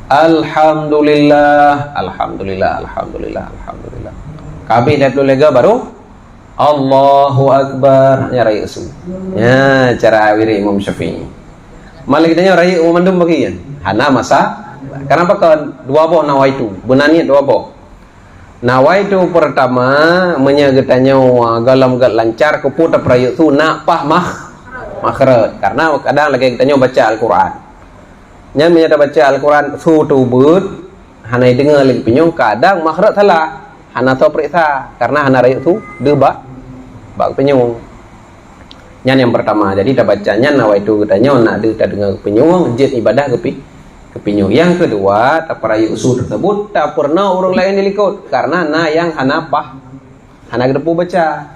alhamdulillah kabi dah lega baru Allahu Akbar nya raya usul. Ya, cara awiri Imam Syafi'i. Malah kita nya raya umandum bagian. Hana masa. Kenapa kan dua boh nawaitu? Benarnya dua boh. Nawaitu pertama menyagetanya galam gat lancar keputar raya tu nak pah makhraj. Karena kadang lagi kita nya baca Al-Qur'an. Nya menyata baca Al-Qur'an tu beut hanai dengar lagi penyong kadang makhraj salah. Hana tahu periksa karena hana raya tu debak bak penyung. Nyan yang pertama. Jadi dah bacanya nawaitu katanya nak dia dengar penyung jet ibadah ke penyung. Yang kedua, tak raya usul tersebut tak pernah orang lain dilikut karena yang hana kedepu baca.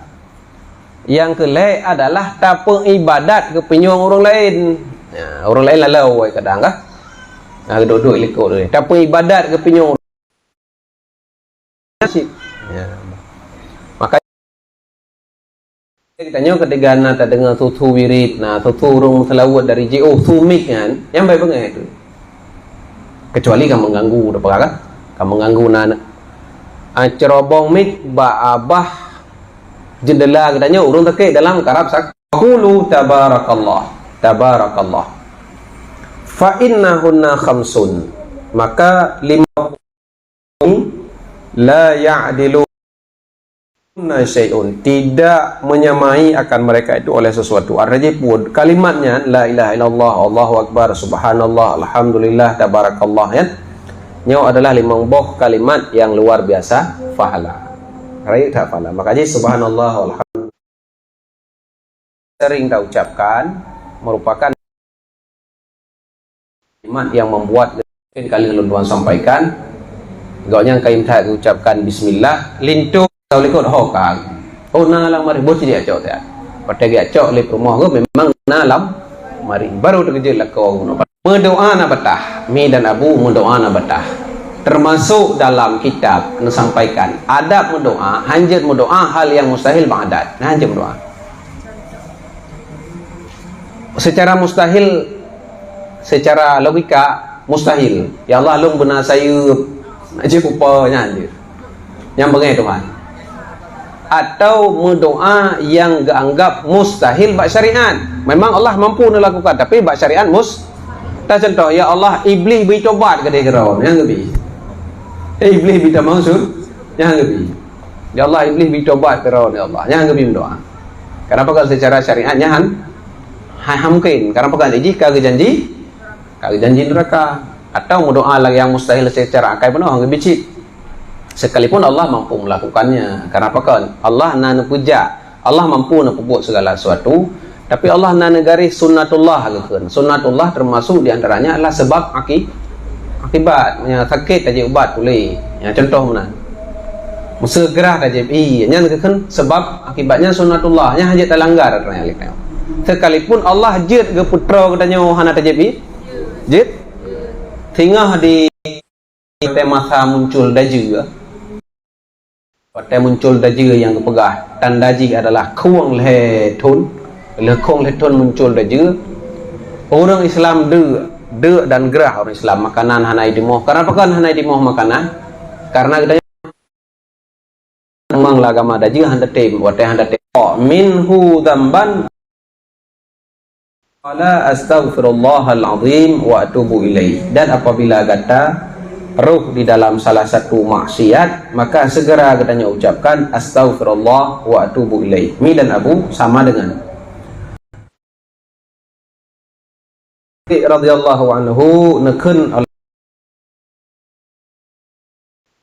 Yang kelai adalah tak pengibadat ke penyung orang lain. Ya, orang lain lalau kadang kah? Nah, duduk likut dia. Tak pengibadat ke penyung. Ya. Maka kita tanya ketika nak tak dengar tutu wirid, nah tutu urung selawat dari JO tu mik kan, yang baik banget itu. Kecuali kamu mengganggu, udah pernah kan? Kamu mengganggu nak cerobong mik ba abah jendela katanya urung tekek dalam karab sak. Qulu tabarakallah. Fa innahunna khamsun. Maka 5 la ya'dilu syai'un, tidak menyamai akan mereka itu oleh sesuatu. Artinya pun kalimatnya la ilaha illallah, Allahu akbar, subhanallah, alhamdulillah, tabarakallah ya. Nyo adalah 5 boh kalimat yang luar biasa fahala. Raya tak fahala. Makanya subhanallah, alhamdulillah sering kita ucapkan merupakan kalimat yang membuat kali Tuhan sampaikan. Gaunya kaim tak ucapkan bismillah lintu kau likut hokang. Oh nalang mari bos dia acok ya. Pada dia acok lep rumah ke memang nalam mari baru terkejut lah kau. Mendoa na betah. Mi dan Abu mendoa na betah. Termasuk dalam kitab menyampaikan adab mendoa, hanjat mendoa hal yang mustahil ba'adat. Nah, hanjat mendoa. Secara mustahil, secara logika mustahil. Ya Allah long benar saya aja kupanya anjir. Yang bengai Tuhan. Atau mendoa yang dianggap mustahil bak syariat. Memang Allah mampu melakukan tapi bak syariat tak contoh ya Allah iblis beri tobat ke dia gerau yang lebih. Iblis minta maksud yang lebih. Ya Allah iblis beri tobat ke gerau ya Allah. Yang lebih mendoa. Kenapa kalau secara syariatnya mungkin karena pegang jika janji neraka atau mendoa lagi yang mustahil secara akal pun orang bicik sekalipun Allah mampu melakukannya. Karena apa kan Allah nak puja, Allah mampu nak buat segala sesuatu, tapi Allah nak negari sunnatullah kan. Sunnatullah termasuk diantaranya adalah sebab akibat sakit aja ubat boleh ya, contoh mana segera aja nya kan sebab akibatnya sunnatullah nya hanya terlanggar ternyata. Sekalipun Allah jid ke putra katanya hana tajabi jid tinggal di masa muncul daju pada muncul daju yang kepegah dan daji adalah kuang lekong letun muncul daju orang Islam de dan gerah orang Islam makanan hanai dimoh. Karena apa kan hanai dimoh makanan karena kita memang agama daju handatim wate handatim minhu dzamban qala astaghfirullahal azim wa atubu ilaih. Dan apabila kata ruh di dalam salah satu maksiat maka segera katanya ucapkan astaghfirullah wa atubu ilaih. Mi dan Abu sama dengan radhiyallahu anhu nekun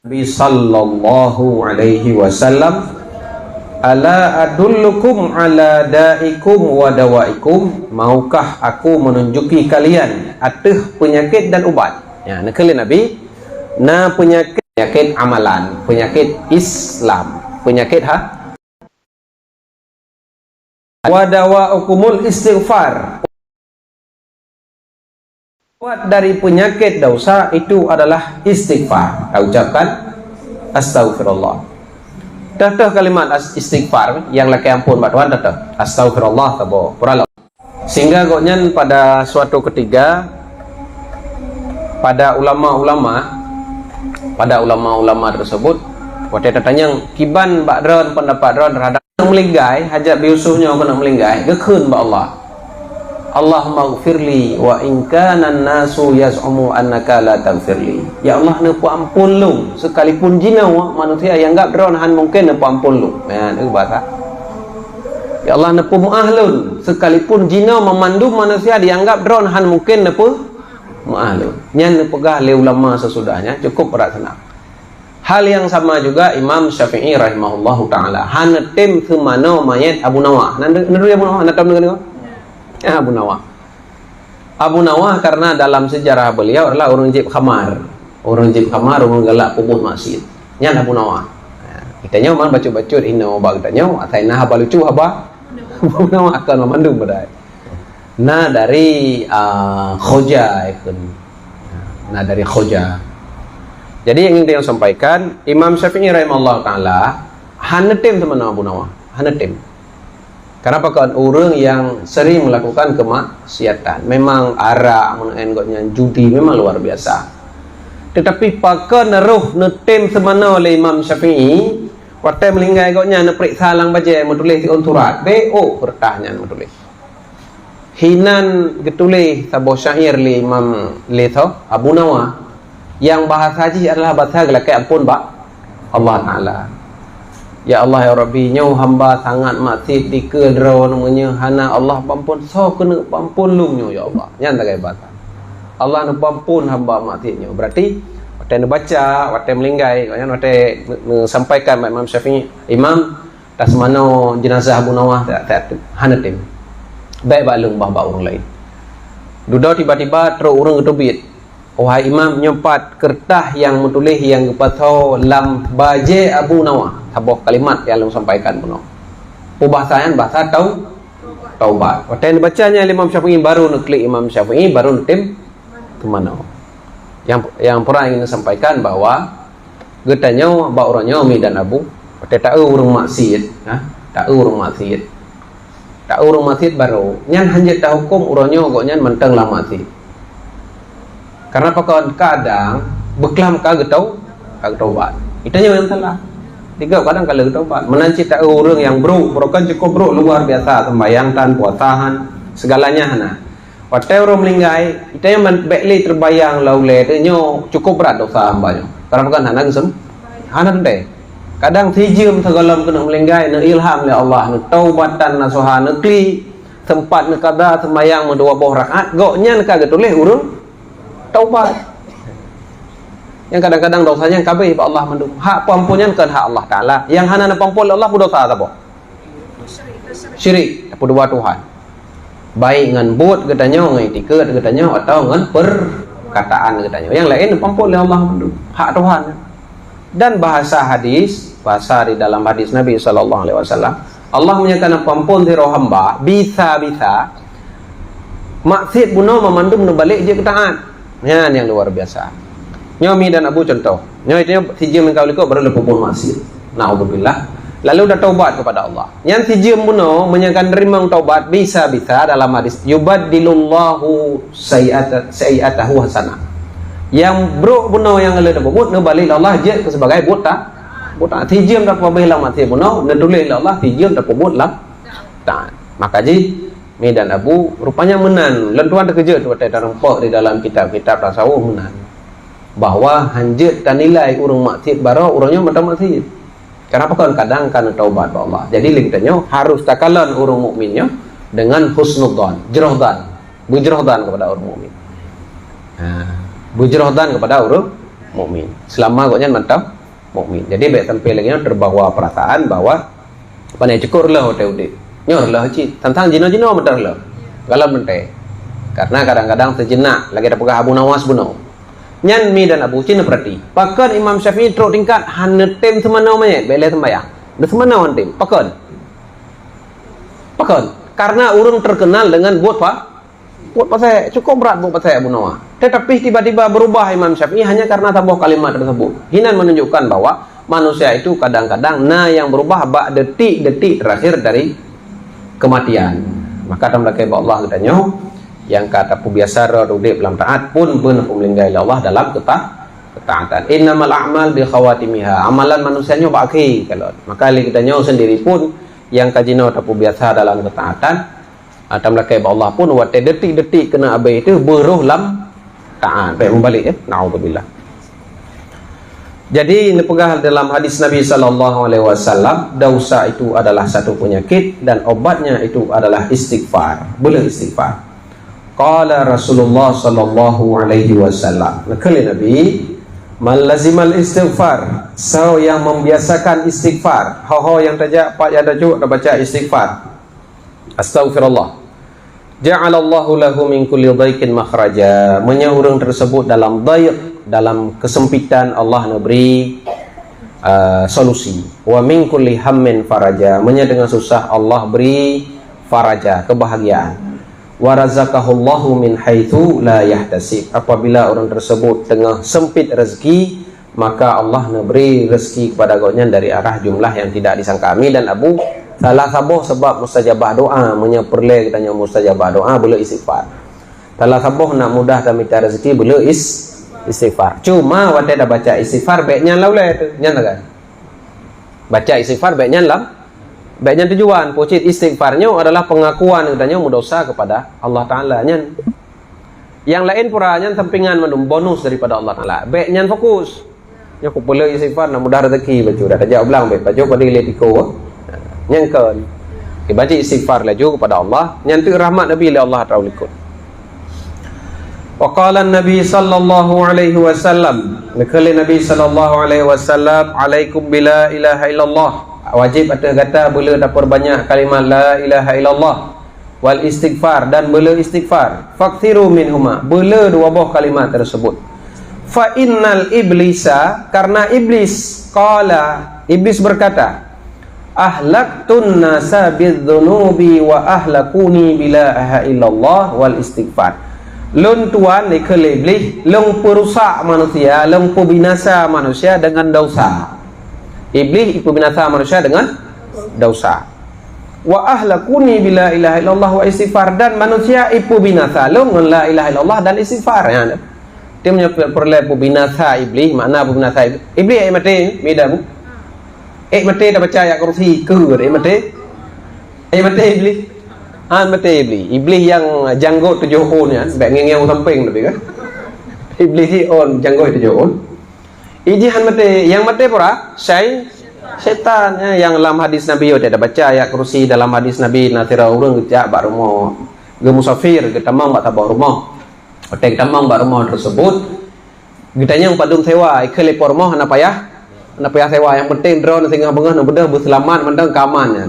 Nabi sallallahu alaihi wasallam ala adullukum ala da'ikum wa dawaikum, maukah aku menunjuki kalian atas penyakit dan ubat. Ya, nekali Nabi na penyakit amalan, penyakit Islam, penyakit wa dawaukumul istighfar. Ubat dari penyakit dosa itu adalah istighfar. Ucapkan astaghfirullah. Datang kalimat istighfar yang laki ampun buat Tuhan datang astaghfirullah tabo puralah. Sehingga goknya pada suatu ketiga pada ulama tersebut waktu tanya kiban bakdron pendapat dron terhadap nak melinggai, hajat biusuhnya kena melinggai, gekun ba Allah. Allahumma ighfirli wa in kana an-nasu yaz'umu annaka la taghfirli. Ya Allah nepu ampun lu, sekalipun jinau manusia yang enggak dron han mungkin nepu ampun lu. Itu bahasa. Ya Allah nepu mu'ahlun, sekalipun jinau memandu manusia dianggap dron han mungkin nepu mu'ahlun. Nyan nepegah le ulama sesudahnya cukup berat senang. Hal yang sama juga Imam Syafi'i rahimahullahu taala. Han tim semana mayat Abu Nawah. Nandu Abu Nawah, anda tahu dengan Abu Nawah. Abu Nawah karena dalam sejarah beliau adalah orang jib khamar. Orang jib khamar, orang galak pubuh maksiat. Nyan Abu Nawah. Kita nyaw man baca-baca inna wa bagda nyaw atai nah haba lucu haba. Abu Nawah akan memandu badai. Nah dari Khoja ikun. Nah dari Khoja. Jadi yang ingin dia sampaikan, Imam Syafi'i rahimahullah ta'ala hanetim teman Abu Nawah, hanetim. Kenapa kan orang yang sering melakukan kemaksiatan, memang arak, menengoknya judi, memang luar biasa. Tetapi pakai naruh netim semana oleh Imam Syafi'i, waktu melinggai koknya neperiksa lang baca, menulis di unturat, BO kertahnya menulis. Hinan getulis sabuh syair li Imam Letho Abu Nawah, yang bahasa haji adalah bahasa gelakai ampun ba Allah Ta'ala. Ya Allah ya Rabbi, nyau hamba sangat maksud di kedraw namanya hana Allah pampun so kena pampun lu nyo ya Allah. Yang tak kaya bahasa Allah nak pampun hamba maksudnya. Berarti waktu nak baca, waktu melinggai, waktu sampaikan Imam Syafi'i, Imam tas mana jenazah Abu Nawah tak hanatim. Baik balung bah orang lain. Duduk tiba-tiba terus orang ketubit. Wahai Imam, nyempat kertas yang menulis yang kepatau lam baje Abu Nawah. Sebuah kalimat yang lu sampaikan penuh. Bahasanya bahasa taubat. Waktu yang dibacanya Imam Syafi'i baru neklik Imam Syafi'i baru netim ke mana. Yang pernah ingin sampaikan bahwa getanya bawa orangnya Umi dan Abu. Waktu tahu orang maksiat, tahu orang maksiat. Tahu orang maksiat baru. Nyan hanjat tahu hukum orangnya goknya menteng lah maksiat. Karena pakaian kadang beklam kagak tahu bat. Itanya yang salah. Tiga kadang kalau taubat menanci tak orang yang bro kan cukup bro luar biasa sembahyang tan puasahan segalanya hana. Waktu orang melinggai itanya bekli terbayang laule nyo cukup berat dosa hambanya. Karena kan hana gesem hana deh. Kadang tijim segalam kena melinggai na ilham oleh Allah na taubatan nasuha na kli tempat na kada sembahyang dua buah rakaat goknya kagak tulis urung taubat. Yang kadang-kadang dosanya yang kabeh Allah mendukung. Hak pampunnya kan hak Allah Ta'ala. Yang hana pampun Allah pun dosa apa? Syirik. Apa dua Tuhan. Baik dengan but katanya, dengan etiket katanya, atau dengan perkataan katanya. Yang lain pampun oleh Allah mendukung. Hak Tuhan. Dan bahasa hadis, bahasa di dalam hadis Nabi SAW, Allah menyatakan pampun di roh hamba, bisa-bisa maksud bunuh memandum balik dia ketaat. Yang luar biasa. Nyomi dan Abu contoh. Nyomi itu sijim engkau likut baru lepas pun maksiat. Na'udzubillah. Lalu dah taubat kepada Allah. Yang sijim bunuh menyangkan rimang taubat bisa-bisa dalam hadis yubaddilullahu sayi'atahu hasanah. Yang bro bunuh yang ada buat nu balik Allah je ke sebagai buta. Buta sijim dah pabehlah mati bunuh, nu tulis Allah sijim dah buat lah. Tak. Maka ji Mi dan Abu rupanya menan. Lentuan terkejut waktu terempok di dalam kitab-kitab tasawuf menan. Bahwa hanjit kan nilai urang maksiat baru urangnya macam maksiat. Kenapa kan kadang kan taubat kepada Allah. Jadi lingkanya harus takalan urang mukminnya dengan husnudzan, jrohdan, bujrohdan kepada orang mukmin. Bujrohdan kepada orang mukmin. Selama koknya mantap mukmin. Jadi baik sampai lagi terbawa perasaan bahwa pandai cukur lah hotel udip. Nyor lah cik. Tentang jino-jino betul lah. Kalau mentai. Karena kadang-kadang sejenak lagi ada pegah Abu Nawas bunuh. Nyan Mi dan Abu Cina berarti pakan Imam Syafi'i teruk tingkat hanetim semana mayat bela sembahyang dah semana hanetim pakan karena orang terkenal dengan buat pasal cukup berat buat pasal Abu Nawah. Tetapi tiba-tiba berubah Imam Syafi'i hanya karena sebuah kalimat tersebut. Hinan menunjukkan bahwa manusia itu kadang-kadang yang berubah bak detik-detik terakhir dari kematian. Maka dalam lakai Allah katanya yang kata biasa rodudip dalam taat pun benar melinggai Allah dalam ketaatan. Innamal a'mal bi khawatimiha. Amalan manusianya baki kalau. Maka kita nyaw sendiri pun yang kajino tapu biasa dalam ketaatan atau melakai Allah pun waktu detik-detik kena abai itu beruh lam taat baik membalik ya naudzubillah. Jadi ini pegah dalam hadis Nabi sallallahu alaihi wasallam, dosa itu adalah satu penyakit dan obatnya itu adalah istighfar. Boleh istighfar. Qala Rasulullah sallallahu alaihi wasallam, nakali Nabi, man lazimal istighfar, so yang membiasakan istighfar, ho yang tajak pak yang tajuk dah baca istighfar. Astaghfirullah. Ja'alallahu lahu min kulli dhaiqin makhraja. Orang tersebut dalam dhaiq, dalam kesempitan Allah beri solusi. Wa min kulli hammin faraja. Dengan susah Allah beri faraja, kebahagiaan. Wa razaqahullahu min haitsu la yahtasib. Apabila orang tersebut tengah sempit rezeki, maka Allah beri rezeki kepada agaknya dari arah jumlah yang tidak disangka. Amin dan Abu salah sabuh sebab mustajabah doa, menyeperle kita yang mustajabah doa boleh istighfar. Salah sabuh nak mudah dan minta rezeki boleh istighfar. Cuma waktu dah baca istighfar baiknya laulai tu, nyata kan? Baca istighfar baiknya lam, baiknya tujuan pocit istighfarnya adalah pengakuan katanya dosa kepada Allah Taala nyan. Yang lain pura nyan sampingan mandum bonus daripada Allah Taala. Baiknya fokus. Ya aku boleh istighfar nak mudah rezeki baca dah jawab belang baik baca pada lihat iko. Nyangkan baca istighfar laju kepada Allah nyantu rahmat Nabi oleh Allah Ta'ala ikut. Wa qala Nabi sallallahu alaihi wasallam, nakali Nabi sallallahu alaihi wasallam, alaikum bila ilaha illallah, wajib atas kata boleh dapat banyak kalimat la ilaha illallah wal istighfar dan boleh istighfar. Fakthiru minhuma, boleh dua buah kalimat tersebut. Fa innal iblisa, karena iblis, qala iblis berkata, ahlaktun nasa bidzunubi wa ahlakuni bila ilaha illallah wal istighfar. Lun tuan ni keliblis, lung perusak manusia, lung pembinasa manusia dengan dosa. Iblis pembinasa manusia dengan dosa. Wa ahlakuni bila ilaha illallah wa istighfar, dan manusia pembinasa lung la ilaha illallah dan istighfar. Ya. Dia perlu pembinasa iblis, makna pembinasa iblis. Iblis ai mati, beda bu. Mati dah baca ayat kursi ke mati iblis mati iblis yang janggut 7 on ya sebab ngeng samping tapi kan iblis ni on janggut 7 on ijihan mati yang mati pura syaitan ya, yang dalam hadis Nabi ada baca ayat kursi dalam hadis Nabi natira urang gejak bak rumah ge musafir ge tamang bak tabah rumah hotel tamang bak rumah tersebut getanya yang padung sewa ikhle rumah ana payah sewa yang penting drone tengah bengah nak benda berselamat mendang kamannya.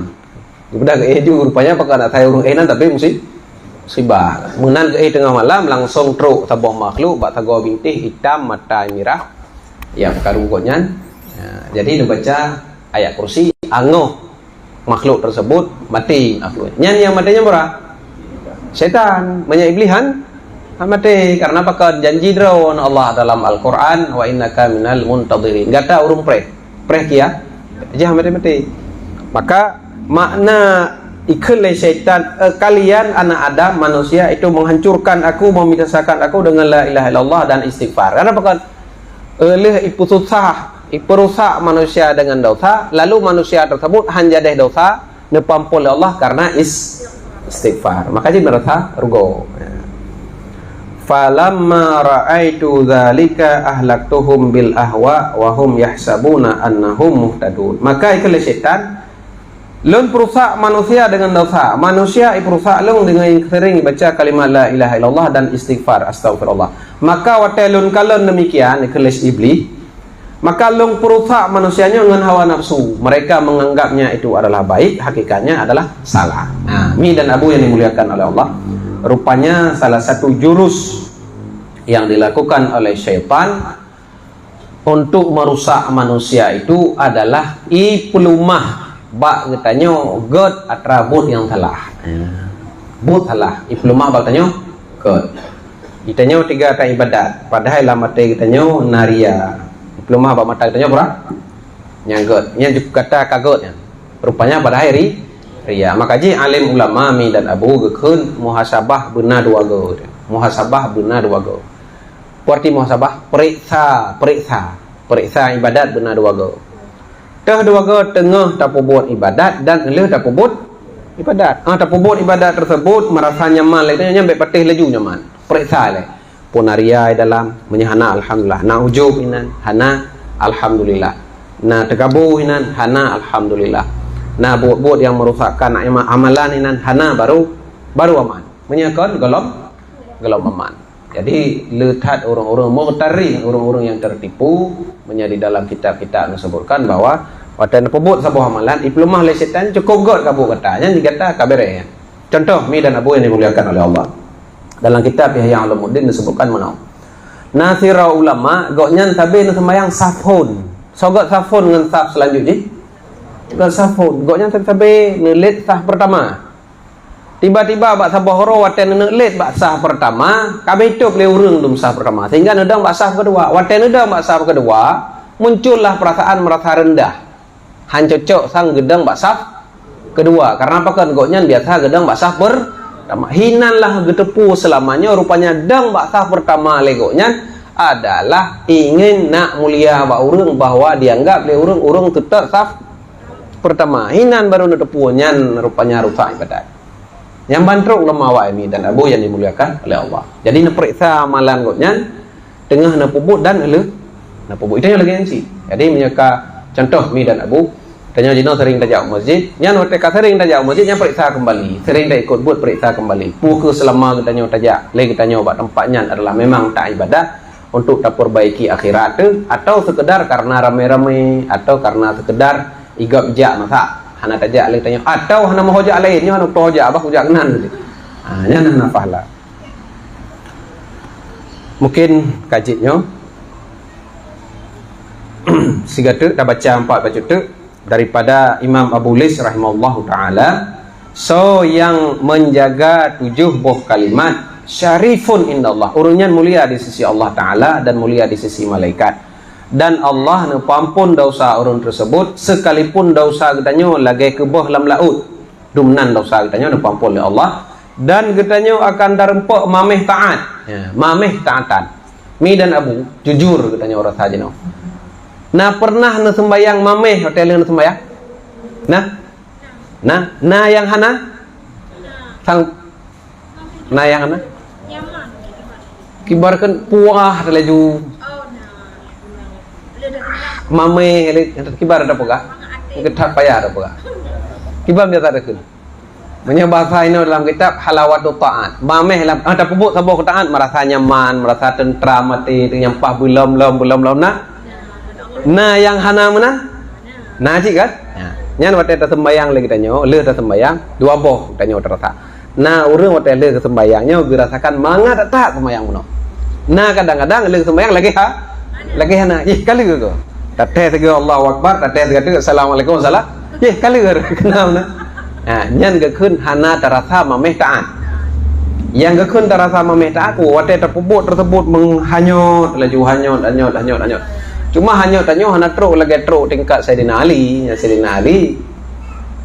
Benda ke ju rupanya pakai nak saya urung enan tapi musibah. Menan ke tengah malam langsung truk tabah makhluk bak tago bintih hitam mata merah. Ya perkarungkonnya. Jadi dia baca ayat kursi angoh makhluk tersebut mati makhluk. Yang matinya berapa? Syaitan, banyak iblisan mati karena pakai janji drone Allah dalam Al-Quran wa innaka minal muntadhirin. Gata urung preh kia aja mati. Maka makna ikhlai syaitan kalian anak Adam manusia itu menghancurkan aku, membinasakan aku dengan la ilaha illallah dan istighfar. Karena pakai oleh perusak manusia dengan dosa, lalu manusia tersebut hanjadeh dosa nepampul Allah karena istighfar. Makanya merasa rugo. Falamma ra'aitu dzalika ahlaktuhum bil ahwa wa hum yahsabuna annahum muhtadun. Maka ikhle syaitan lun perusak manusia dengan dosa. Manusia perusak lun dengan sering baca kalimat la ilaha illallah dan istighfar astagfirullah. Maka watelun kalon demikian ikhle iblis, maka lun perusak manusianya dengan hawa nafsu. Mereka menganggapnya itu adalah baik, hakikatnya adalah salah. Nah, Mi dan Abu yang dimuliakan oleh Allah, rupanya salah satu jurus yang dilakukan oleh syaitan untuk merusak manusia itu adalah pelumah bak katanya god atrabut yang salah. But salah pelumah bak katanya god. Kitanya 3 kali ibadat padahal lama mate katanya naria. Pelumah bak mata katanya berapa? Nyanggot. Yang kata kagot rupanya pada hari ria. Makaji alim ulama Mi dan Abu gekun muhasabah benar 2 go. Muhasabah benar 2 go. Arti muhasabah periksa ibadat benar 2 go. Tah dua ke tengah tapubut ibadat dan eleh tapubut ibadat. Tapubut ibadat tersebut merasa nyaman, leknya nyampe patih laju nyaman. Periksa le. Punaria dalam menyahana alhamdulillah. Na ujub inan hana alhamdulillah. Na tegabur inan hana alhamdulillah. Na buat-buat yang merusakkan amalan inan hana baru aman. Menyakon gelom aman. Jadi lihat orang-orang muqtari, orang-orang yang tertipu menjadi dalam kitab-kitab disebutkan bahwa watan pebut sebuah amalan diplomah oleh setan cukup god kabu katanya dikata kabere. Contoh mi dan abu yang dimuliakan oleh Allah. Dalam kitab Ihya Ulumuddin disebutkan mana? Nasira ulama goknya tabe nu sembayang safun. Sogot safun dengan saf selanjutnya. Bukan safun. Goknya tabe nelit saf pertama. Tiba-tiba bak sabah horo watan nelit bak sah pertama, kabeh hidup le urang dum sah pertama. Sehingga nedang bak sah kedua. Watan nedang bak sah kedua, muncullah perasaan merasa rendah. Han cocok sang gedang bak sah kedua. Karena apa kan goknya biasa gedang bak sah pertama. Hinanlah getepu selamanya rupanya dang bak sah pertama le goknya adalah ingin nak mulia bak urang bahwa dianggap le urang tetap sah pertama. Hinan baru netepu nyan rupanya rusak ibadat. Yang bantruk lemah wa ini dan abu yang dimuliakan oleh Allah. Jadi periksa amalan goknya tengah na pubut dan eleh na pubut itu yang lagi enci. Jadi menyaka contoh mi dan abu tanya jino sering tajak masjid, nyan hotel sering tajak masjid yang periksa kembali. Sering dah ikut buat periksa kembali. Puku selama kita nyo tajak, lagi kita nyo buat tempatnya adalah memang tak ibadah untuk tak perbaiki akhirat atau sekedar karena rame-rame atau karena sekedar igap jak masa. Hana tajak lain tanya atau hana mau hojak lainnya hana hojak apa hojak kenan gitu. Nya hana fahla. Mungkin kajitnya sigatu dah baca 4 baca tu daripada Imam Abu Lis rahimahullahu taala. So yang menjaga 7 buah kalimat syarifun indallah. Urunnya mulia di sisi Allah taala dan mulia di sisi malaikat. Dan Allah ne pampun dosa orang tersebut sekalipun dosa katanya lagi kebah lam laut dumnan dosa katanya ne pampun oleh Allah dan katanya akan darempok mameh taat mameh taatan mi dan abu jujur katanya orang saja no. Nah pernah ne sembayang mameh hotel ne sembayang nah yang hana sang nah yang hana kibarkan puah terlaju mame kibar ada apa? Kita payah ada apa? Kibar dia tak ada kun. Bahasa ini dalam kitab Halawatul Ta'at. Mameh dalam ada pubuk sabuk taat merasa nyaman, merasa tentram hati, nyampah belum nah yang hana mana? Nah cik kan? Nyan waktu kita sembayang lagi tanya, le kita sembayang dua boh tanya terasa. Nah urang waktu le sembayangnya dirasakan mangat tak sembayang mana? Nah kadang-kadang le sembayang lagi hana. Kali ke? Tateh segi Allahu Akbar, tateh segi Assalamualaikum salam. Kali kenal na. Nyan ke kun hana terasa mameh taat. Yang ke kun terasa mameh taat, wate terpubut tersebut menghanyut, laju hanyut. Cuma hanyut hana truk lagi truk tingkat Sayyidina Ali. Sayyidina Ali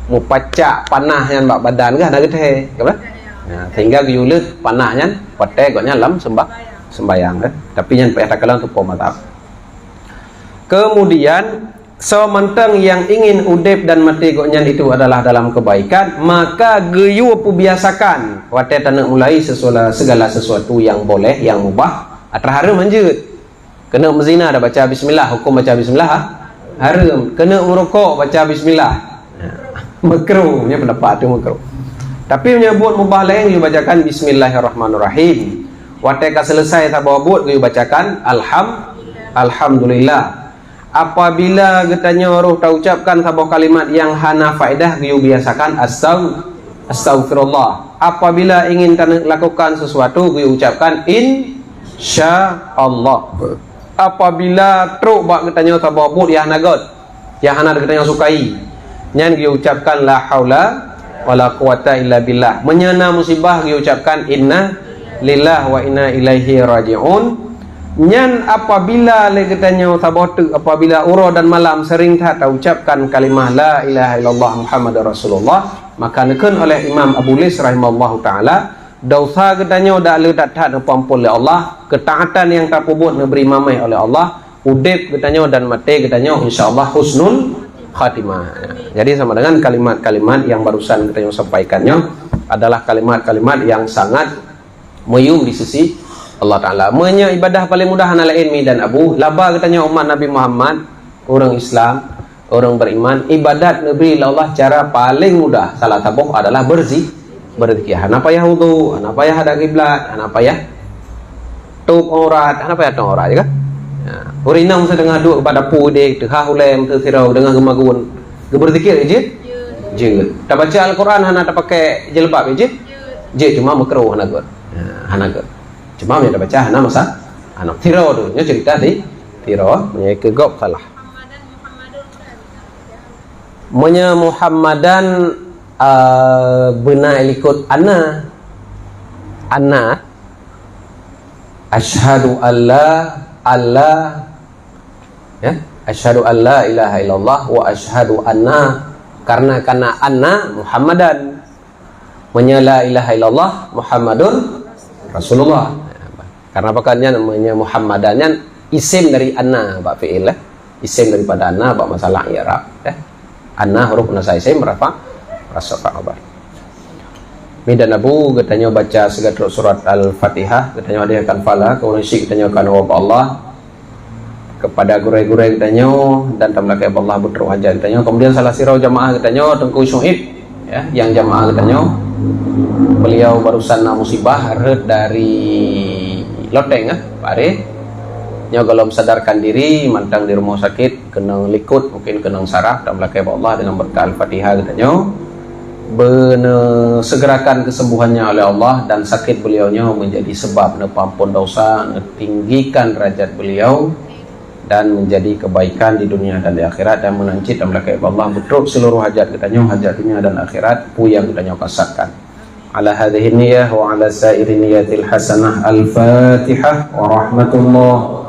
mu pacak panah nyan bak badan ke hana geteh, kan? Sehingga guyulut panah nyan pateh goknya lam sembayang tapi nyan payah takalan untuk pematap. Kemudian sementang yang ingin udip dan mati goknya itu adalah dalam kebaikan, maka geyu biasakan wate tanah mulai segala sesuatu yang boleh, yang mubah haram manjut. Kena menzina dah baca bismillah, hukum baca bismillah haram. Kena merokok baca bismillah makruh, punya pendapat itu makruh. Tapi menyebut mubah lain you bacakan bismillahirrahmanirrahim. Wate ka selesai sabah buat you bacakan alhamdulillah. Apabila getanya roh tak ucapkan sebuah kalimat yang hana faedah, you biasakan astagfirullah. Apabila ingin lakukan sesuatu, you ucapkan insyaallah. Apabila truk bak getanya sebuah bud yang nagot, yang hana getanya sukai, nyan you ucapkan la haula wala quwata illa billah. Menyana musibah, you ucapkan inna lillahi wa inna ilaihi raji'un. Nyan apabila lekatanya sabotu apabila uro dan malam sering tak ucapkan kalimah la ilaha illallah Muhammadur Rasulullah, maka nekun oleh Imam Abu Lis rahimahullahu taala dosa katanya dak le tak diampun oleh Allah, ketaatan yang tak pubut diberi mamai oleh Allah, udip katanya dan mati katanya insyaallah husnul khatimah. Jadi sama dengan kalimat-kalimat yang barusan kita sampaikannya adalah kalimat-kalimat yang sangat meyum di sisi Allah Ta'ala. Menya ibadah paling mudah lain mi dan abu laba katanya umat Nabi Muhammad, orang Islam, orang beriman, ibadat Nabi Allah cara paling mudah salah tabuh adalah berzikir. Hana payah wudu, hana payah hadap kiblat, hana payah tup aurat, hana payah tup aurat juga. Urinam sedengah duk kepada pudek, tehah ulem, tertirau dengan gemagun. Berzikir je? Je. Tak baca Al-Quran hana tak pakai jilbab je? Je cuma makruh hana gur. Hana gur. Cuma dia tak baca hana masa anak tirau tu. Nya cerita di tirau nya kegop salah. Menya Muhammadan benar ikut anna asyhadu alla ya, asyhadu alla ilaha illallah wa asyhadu anna karena anna Muhammadan menya la ilaha illallah Muhammadun Rasulullah. Karena pakannya namanya Muhammadannya isim dari anna bak fi'il isim daripada anna bak masalah i'rab anna huruf nasai isim berapa rasul kabar. Midan Abu katanya baca segala surat Al-Fatihah katanya dia akan fala kemudian syik katanya akan wa Allah kepada gurai-gurai katanya dan tamlakai Allah betul aja katanya. Kemudian salah sirau jamaah katanya Tengku Syuib ya, yang jamaah katanya beliau barusan musibah red dari loteng pare nya kalau sadarkan diri mantang di rumah sakit kena likut mungkin kena saraf tamlakai Allah dengan berkah Al-Fatihah katanya segerakan kesembuhannya oleh Allah dan sakit beliaunya menjadi sebab nepampun dosa, tinggikan derajat beliau dan menjadi kebaikan di dunia dan di akhirat dan menancit dan melakai Allah betul seluruh hajat kitanya, hajat dunia dan akhirat pu yang kitanya kasarkan. Ala hadhihi niyyah wa ala sairi niyatil hasanah. Al-Fatihah wa rahmatullah.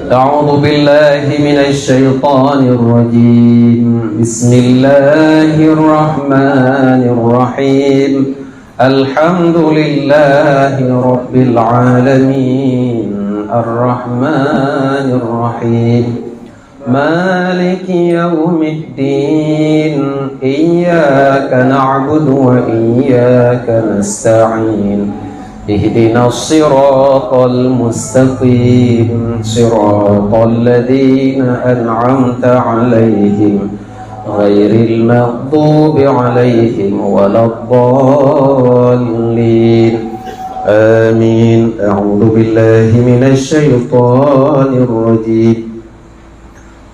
A'udzu billahi minasy syaithanir rajim. Bismillahirrahmanirrahim. Alhamdulillahi rabbil alamin. Ar-Rahmanir Rahim. Maliki yaumiddin. Iyyaka na'budu wa iyyaka nasta'in. Ihdinas siratal mustaqim. Siratal ladzina an'amta 'alaihim ghairil maghdubi 'alaihim waladdallin. Amin. A'udzu billahi minasy syaithanir rajim.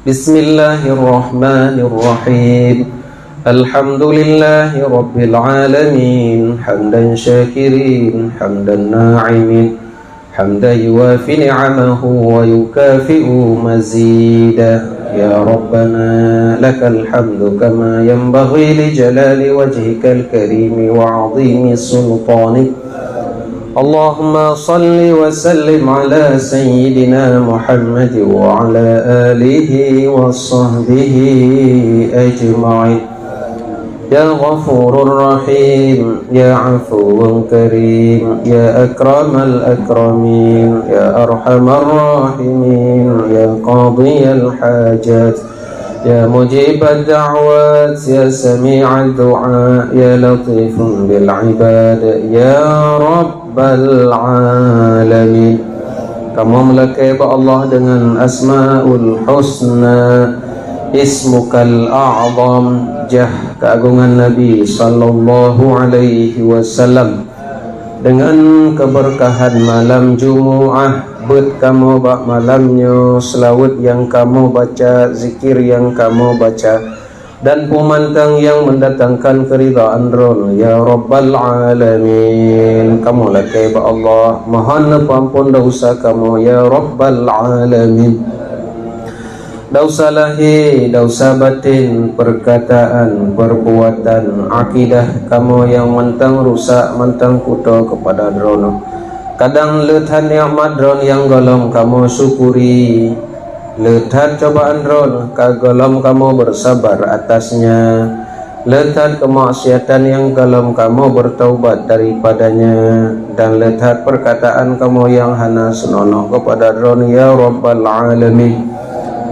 Bismillahirrahmanirrahim. Alhamdulillahi rabbil alamin. Hamdan syakirin, hamdan na'imin, hamdan yuwafi ni'amahu wa yukafi'u mazida. Ya Rabbana lakal hamdu kama yanbaghi li jalali wajhikal karimi wa 'azimi sultanik. Allahumma salli wa sallim ala sayyidina Muhammad wa ala alihi wa sahbihi ajma'in. Ya Ghafurur Rahim, Ya Afuwun Karim, Ya Akramal Akramin, Ya Arhamar Rahimin, Ya Qadiyal Hajat, Ya Mujibad Da'wat, Ya Sami'ad Du'a, Ya Latifun bil Ibad, Ya Rabbal Alamin. Kamu melakai Allah dengan Asma'ul Husna, Ismukal A'zam, jah keagungan Nabi sallallahu alaihi wasallam, dengan keberkahan malam Jumu'ah, bet kamu bak malamnya, selawat yang kamu baca, zikir yang kamu baca, dan pemantang yang mendatangkan keridhaan Ron, ya Rabbal Alamin. Kamu lakai ba Allah, mohon ampun dosa kamu, ya Rabbal Alamin. Dosa lahir, dosa batin, perkataan, perbuatan, akidah kamu yang mentang rusak, mentang kuto kepada drono. Kadang lethan nikmat dron yang golong kamu syukuri, lethan cobaan dron kagolong kamu bersabar atasnya, lethan kemaksiatan yang golong kamu bertaubat daripadanya, dan lethan perkataan kamu yang hana senonoh kepada dron, ya Rabbal Alamin.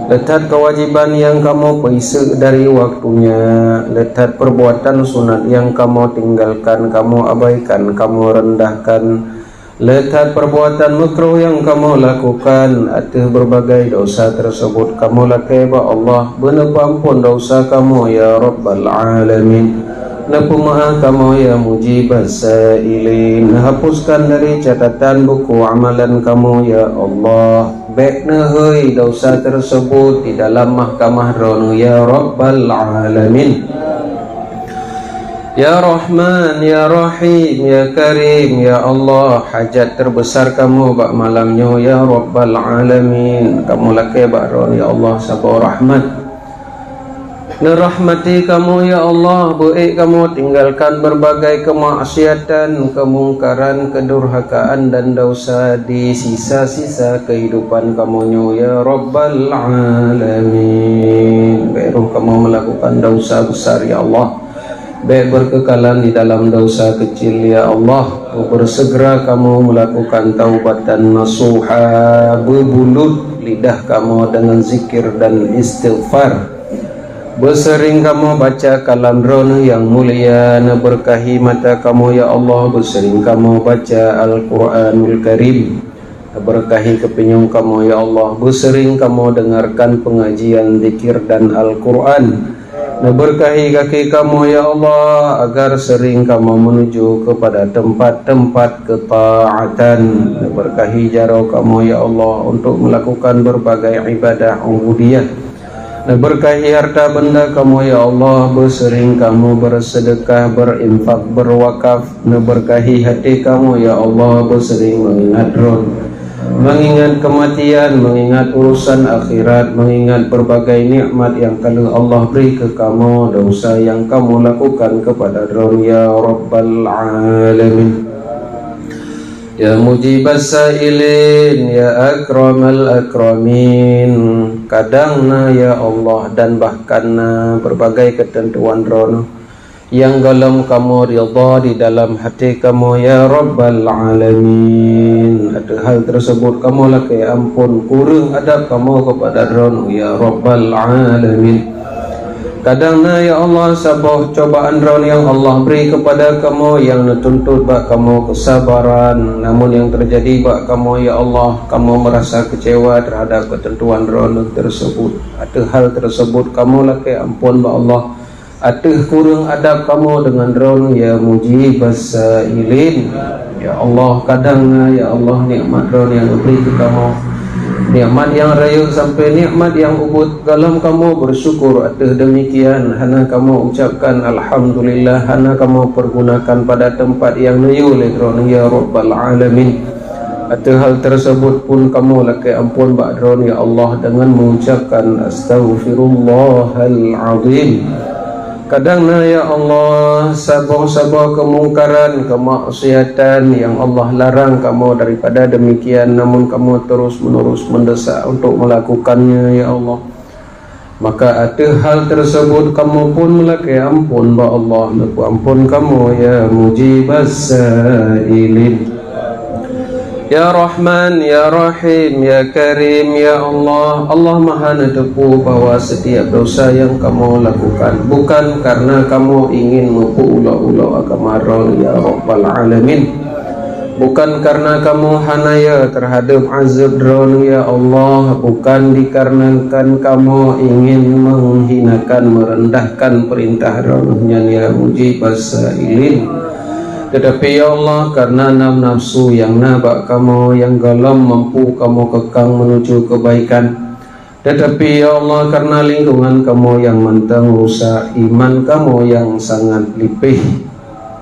Letat kewajiban yang kamu peisa dari waktunya, letat perbuatan sunat yang kamu tinggalkan, kamu abaikan, kamu rendahkan, letat perbuatan makruh yang kamu lakukan. Atas berbagai dosa tersebut kamu lakai ba Allah, benar ampun dosa kamu ya Rabbal Alamin. Napa maaf kamu ya mujibas sailin, hapuskan dari catatan buku amalan kamu ya Allah. Baikna hei dosa tersebut di dalam mahkamah ronu ya Rabbal Alamin. Ya Rahman, Ya Rahim, Ya Karim, Ya Allah, hajat terbesar kamu bak malamnya ya Rabbal Alamin. Kamu lakai bak ron ya Allah sabar rahmat. Nerahmati kamu ya Allah, baik kamu tinggalkan berbagai kemaksiatan, kemungkaran, kedurhakaan dan dosa di sisa-sisa kehidupan kamu ya Rabbal Alamin. Baik kamu melakukan dosa besar ya Allah, baik berkekalan di dalam dosa kecil ya Allah. Bersegera kamu melakukan taubat dan nasuha, berbulut lidah kamu dengan zikir dan istighfar. Bersering kamu baca kalam ron yang mulia, berkahi mata kamu ya Allah. Bersering kamu baca Al-Quranul Karim, berkahi kepenyung kamu ya Allah. Bersering kamu dengarkan pengajian zikir dan Al-Quran, berkahi kaki kamu ya Allah, agar sering kamu menuju kepada tempat-tempat ketaatan. Berkahi jaro kamu ya Allah untuk melakukan berbagai ibadah ubudiyah. Berkahi harta benda kamu ya Allah, bersering kamu bersedekah, berinfak, berwakaf. Berkahi hati kamu ya Allah, bersering mengingat ron, mengingat kematian, mengingat urusan akhirat, mengingat berbagai nikmat yang kalau Allah beri ke kamu, dosa yang kamu lakukan kepada ron ya Rabbal Alamin. Ya mujibas sailin, ya akramal akramin. Kadangna ya Allah dan bahkanna berbagai ketentuan rono yang galam kamu ridha di dalam hati kamu ya Rabbal Alamin. Ada hal tersebut kamu lakai ampun kurang adab kamu kepada rono ya Rabbal Alamin. Kadangna ya Allah sabah cobaan ron yang Allah beri kepada kamu yang nuntut bak kamu kesabaran, namun yang terjadi bak kamu ya Allah, kamu merasa kecewa terhadap ketentuan ron tersebut. Ada hal tersebut kamu lakai ampun bak Allah. Ada kurang adab kamu dengan ron ya mujibas sailin. Ya Allah, kadangna ya Allah nikmat ron yang beri ke kamu, nikmat yang raya sampai nikmat yang ubud, dalam kamu bersyukur atas demikian, hana kamu ucapkan alhamdulillah, hana kamu pergunakan pada tempat yang nayul ya Rabbal Alamin. Atas hal tersebut pun kamu lakai ampun ba'dron ya Allah dengan mengucapkan astaghfirullahal azim. Kadangna ya Allah sabah-sabah kemungkaran, kemaksiatan yang Allah larang kamu daripada demikian, namun kamu terus menerus mendesak untuk melakukannya ya Allah. Maka ada hal tersebut kamu pun melakai ampun ba Allah, ampun kamu ya mujibas sailin. Ya Rahman, Ya Rahim, Ya Karim, Ya Allah. Allah maha netepu bahwa setiap dosa yang kamu lakukan bukan karena kamu ingin mempulau-ulau agama ya Rabbal Alamin, bukan karena kamu hanaya terhadap azab ya Allah, bukan dikarenakan kamu ingin menghinakan, merendahkan perintah ronnya ya mujibas sailin. Tetapi ya Allah, karena nafsu yang nabak kamu, yang galam mampu kamu kekang menuju kebaikan. Tetapi ya Allah, karena lingkungan kamu yang mentang rusak, iman kamu yang sangat lipih,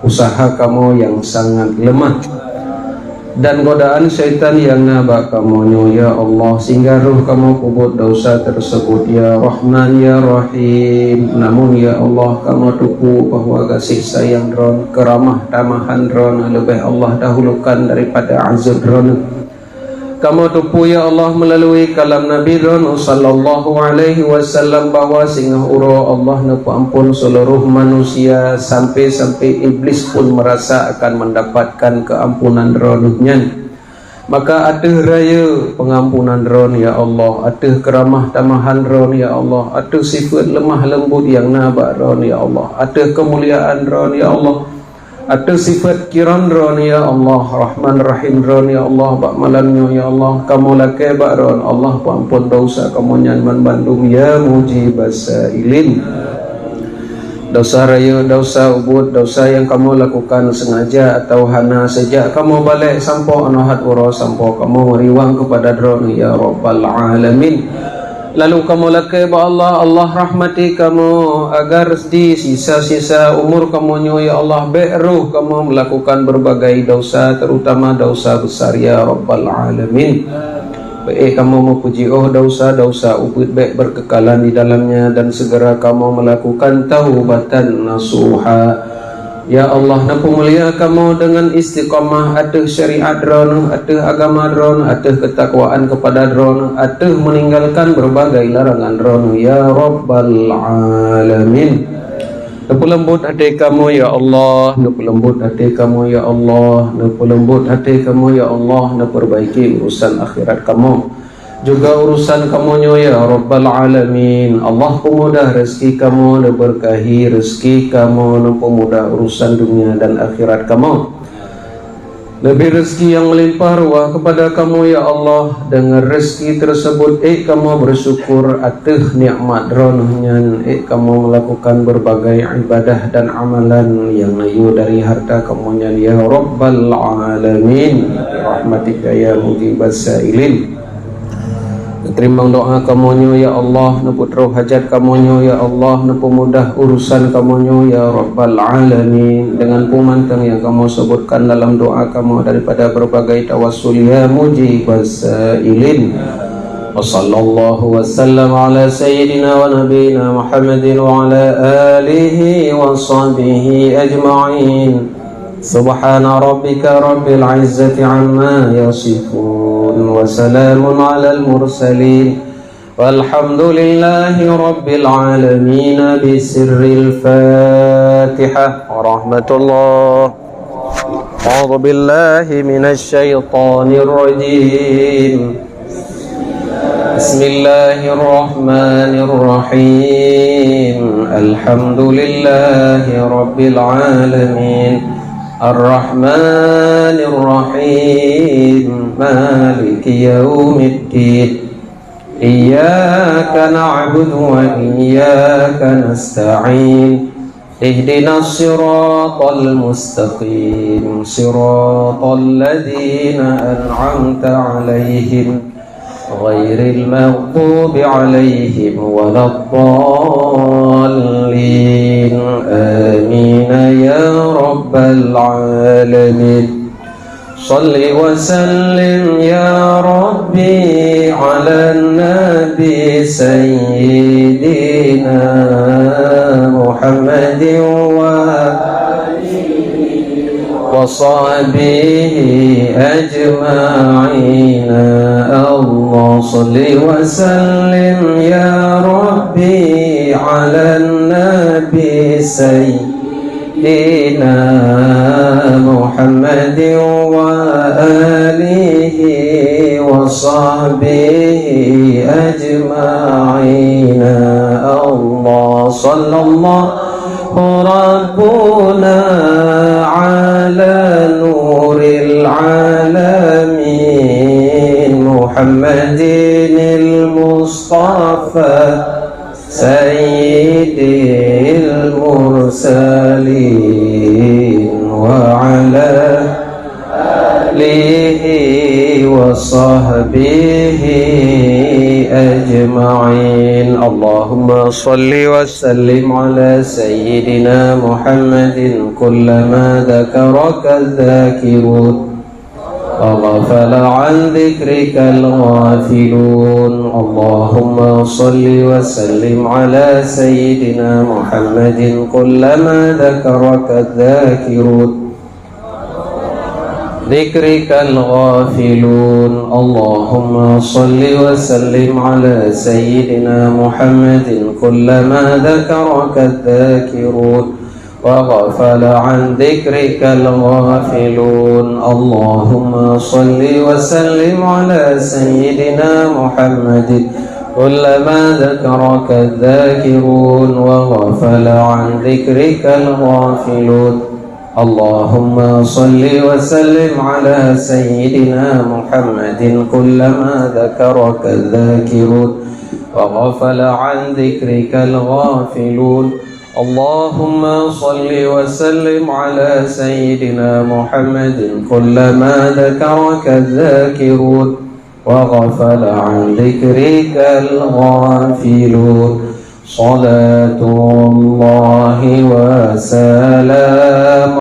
usaha kamu yang sangat lemah, dan godaan syaitan yang nabak kamu ya Allah, sehingga ruh kamu kubut dosa tersebut ya Rahman ya Rahim. Namun ya Allah, kamu tupu bahwa kasih sayang ron, keramah tamahan ron lebih Allah dahulukan daripada azab ron. Kamu tupu ya Allah melalui kalam Nabi ron sallallahu alaihi wasallam bahwa singgah uro Allah nepu ampun seluruh manusia, sampai-sampai iblis pun merasa akan mendapatkan keampunan ronnya. Maka atuh raya pengampunan ron ya Allah, atuh keramah tamahan ron ya Allah, atuh sifat lemah lembut yang nabak ron ya Allah, atuh kemuliaan ron ya Allah, atuh sifat kiran ron ya Allah, Rahman Rahim ron ya Allah, bak malamnya ya Allah, kamu lakai bak ron Allah, ampun dosa kamu nyanman bandung ya mujibas sailin. Dosa raya, dosa ubud, dosa yang kamu lakukan sengaja atau hana sejak kamu balik sampo anahat ura sampo kamu riwang kepada drone ya Rabbal Alamin. Lalu kamu lakai ba Allah, Allah rahmati kamu agar di sisa-sisa umur kamu ya Allah beruh kamu melakukan berbagai dosa, terutama dosa besar ya Rabbal Alamin. Baik kamu memuji dosa-dosa ubud baik berkekalan di dalamnya, dan segera kamu melakukan taubatan nasuha ya Allah. Nampu mulia kamu dengan istiqamah atuh syariat drone, atuh agama drone, atuh ketakwaan kepada drone, atuh meninggalkan berbagai larangan drone ya Rabbal Alamin. Nampu lembut hati kamu ya Allah, nampu lembut hati kamu ya Allah, nampu lembut hati kamu ya Allah, nampu perbaiki urusan akhirat kamu juga urusan kamu ya Rabbal Alamin. Allah pemudah rezeki kamu, dan berkahi rezeki kamu, dan pemudah urusan dunia dan akhirat kamu. Lebih rezeki yang melimpah ruah kepada kamu ya Allah. Dengan rezeki tersebut kamu bersyukur atas nikmat ronahnya, kamu melakukan berbagai ibadah dan amalan yang layu dari harta kamu ya Rabbal Alamin. Rahmatika ya mujibas sailin. Terima doa kamu ya Allah, neputro hajat kamu ya Allah, nepemudah urusan kamu ya Rabbal Alamin. Dengan pemantang yang kamu sebutkan dalam doa kamu daripada berbagai tawassul ya mujibas sailin. Wa sallallahu wa sallam ala sayyidina wa nabiyina Muhammadin wa ala alihi wa sahbihi ajma'in. Subhana rabbika rabbil izzati amma yasifun, wa salamun alal mursalin, walhamdulillahi rabbil alamin. Bisirril Fatihah. Rahmatullah. A'udzu billahi minasy syaithanir rajim. Bismillahirrahmanirrahim. Alhamdulillahi rabbil alamin. Ar-Rahmanir Rahim, Maliki Yaumiddin. Iyyaka na'budu wa iyyaka nasta'in. Ihdinas siratal mustaqim, siratal ladzina an'amta 'alaihim ghairil maghdubi 'alaihim waladdallin. Amin ya Rabbal Alamin. Salli wa sallim ya Rabbi ala nabi sayyidina Muhammadin wa sahbihi ajma'in. Allah salli wa sallim ya Rabbi ala nabi sayyidina Muhammadin wa alihi wa sahbihi ajma'in. Allah sallallahu rabbuna ala nuril alamin Muhammadinil Mustafa sayyidil mursalin wa ala alihi wa sahbihi ajma'in. Allahumma salli wa sallim ala sayyidina Muhammadin kullama dhakaraka dhakirun وغفل عن ذكرك الغافلون. اللهم صل وسلم على سيدنا محمد كلما ذكرك الذاكرون ذكرك الغافلون. اللهم صل وسلم على سيدنا محمد كلما ذكرك الذاكرون وغفل عن ذكرك الغافلون اللهم صل وسلم على سيدنا محمد كلما ذكرك الذاكرون وغفل عن ذكرك الغافلون اللهم صل وسلم على سيدنا محمد كلما ذكرك الذاكرون وغفل عن ذكرك الغافلون اللهم صل وسلم على سيدنا محمد كلما ذكرك الذاكرون وغفل عن ذكرك الغافلون صلاة الله وسلام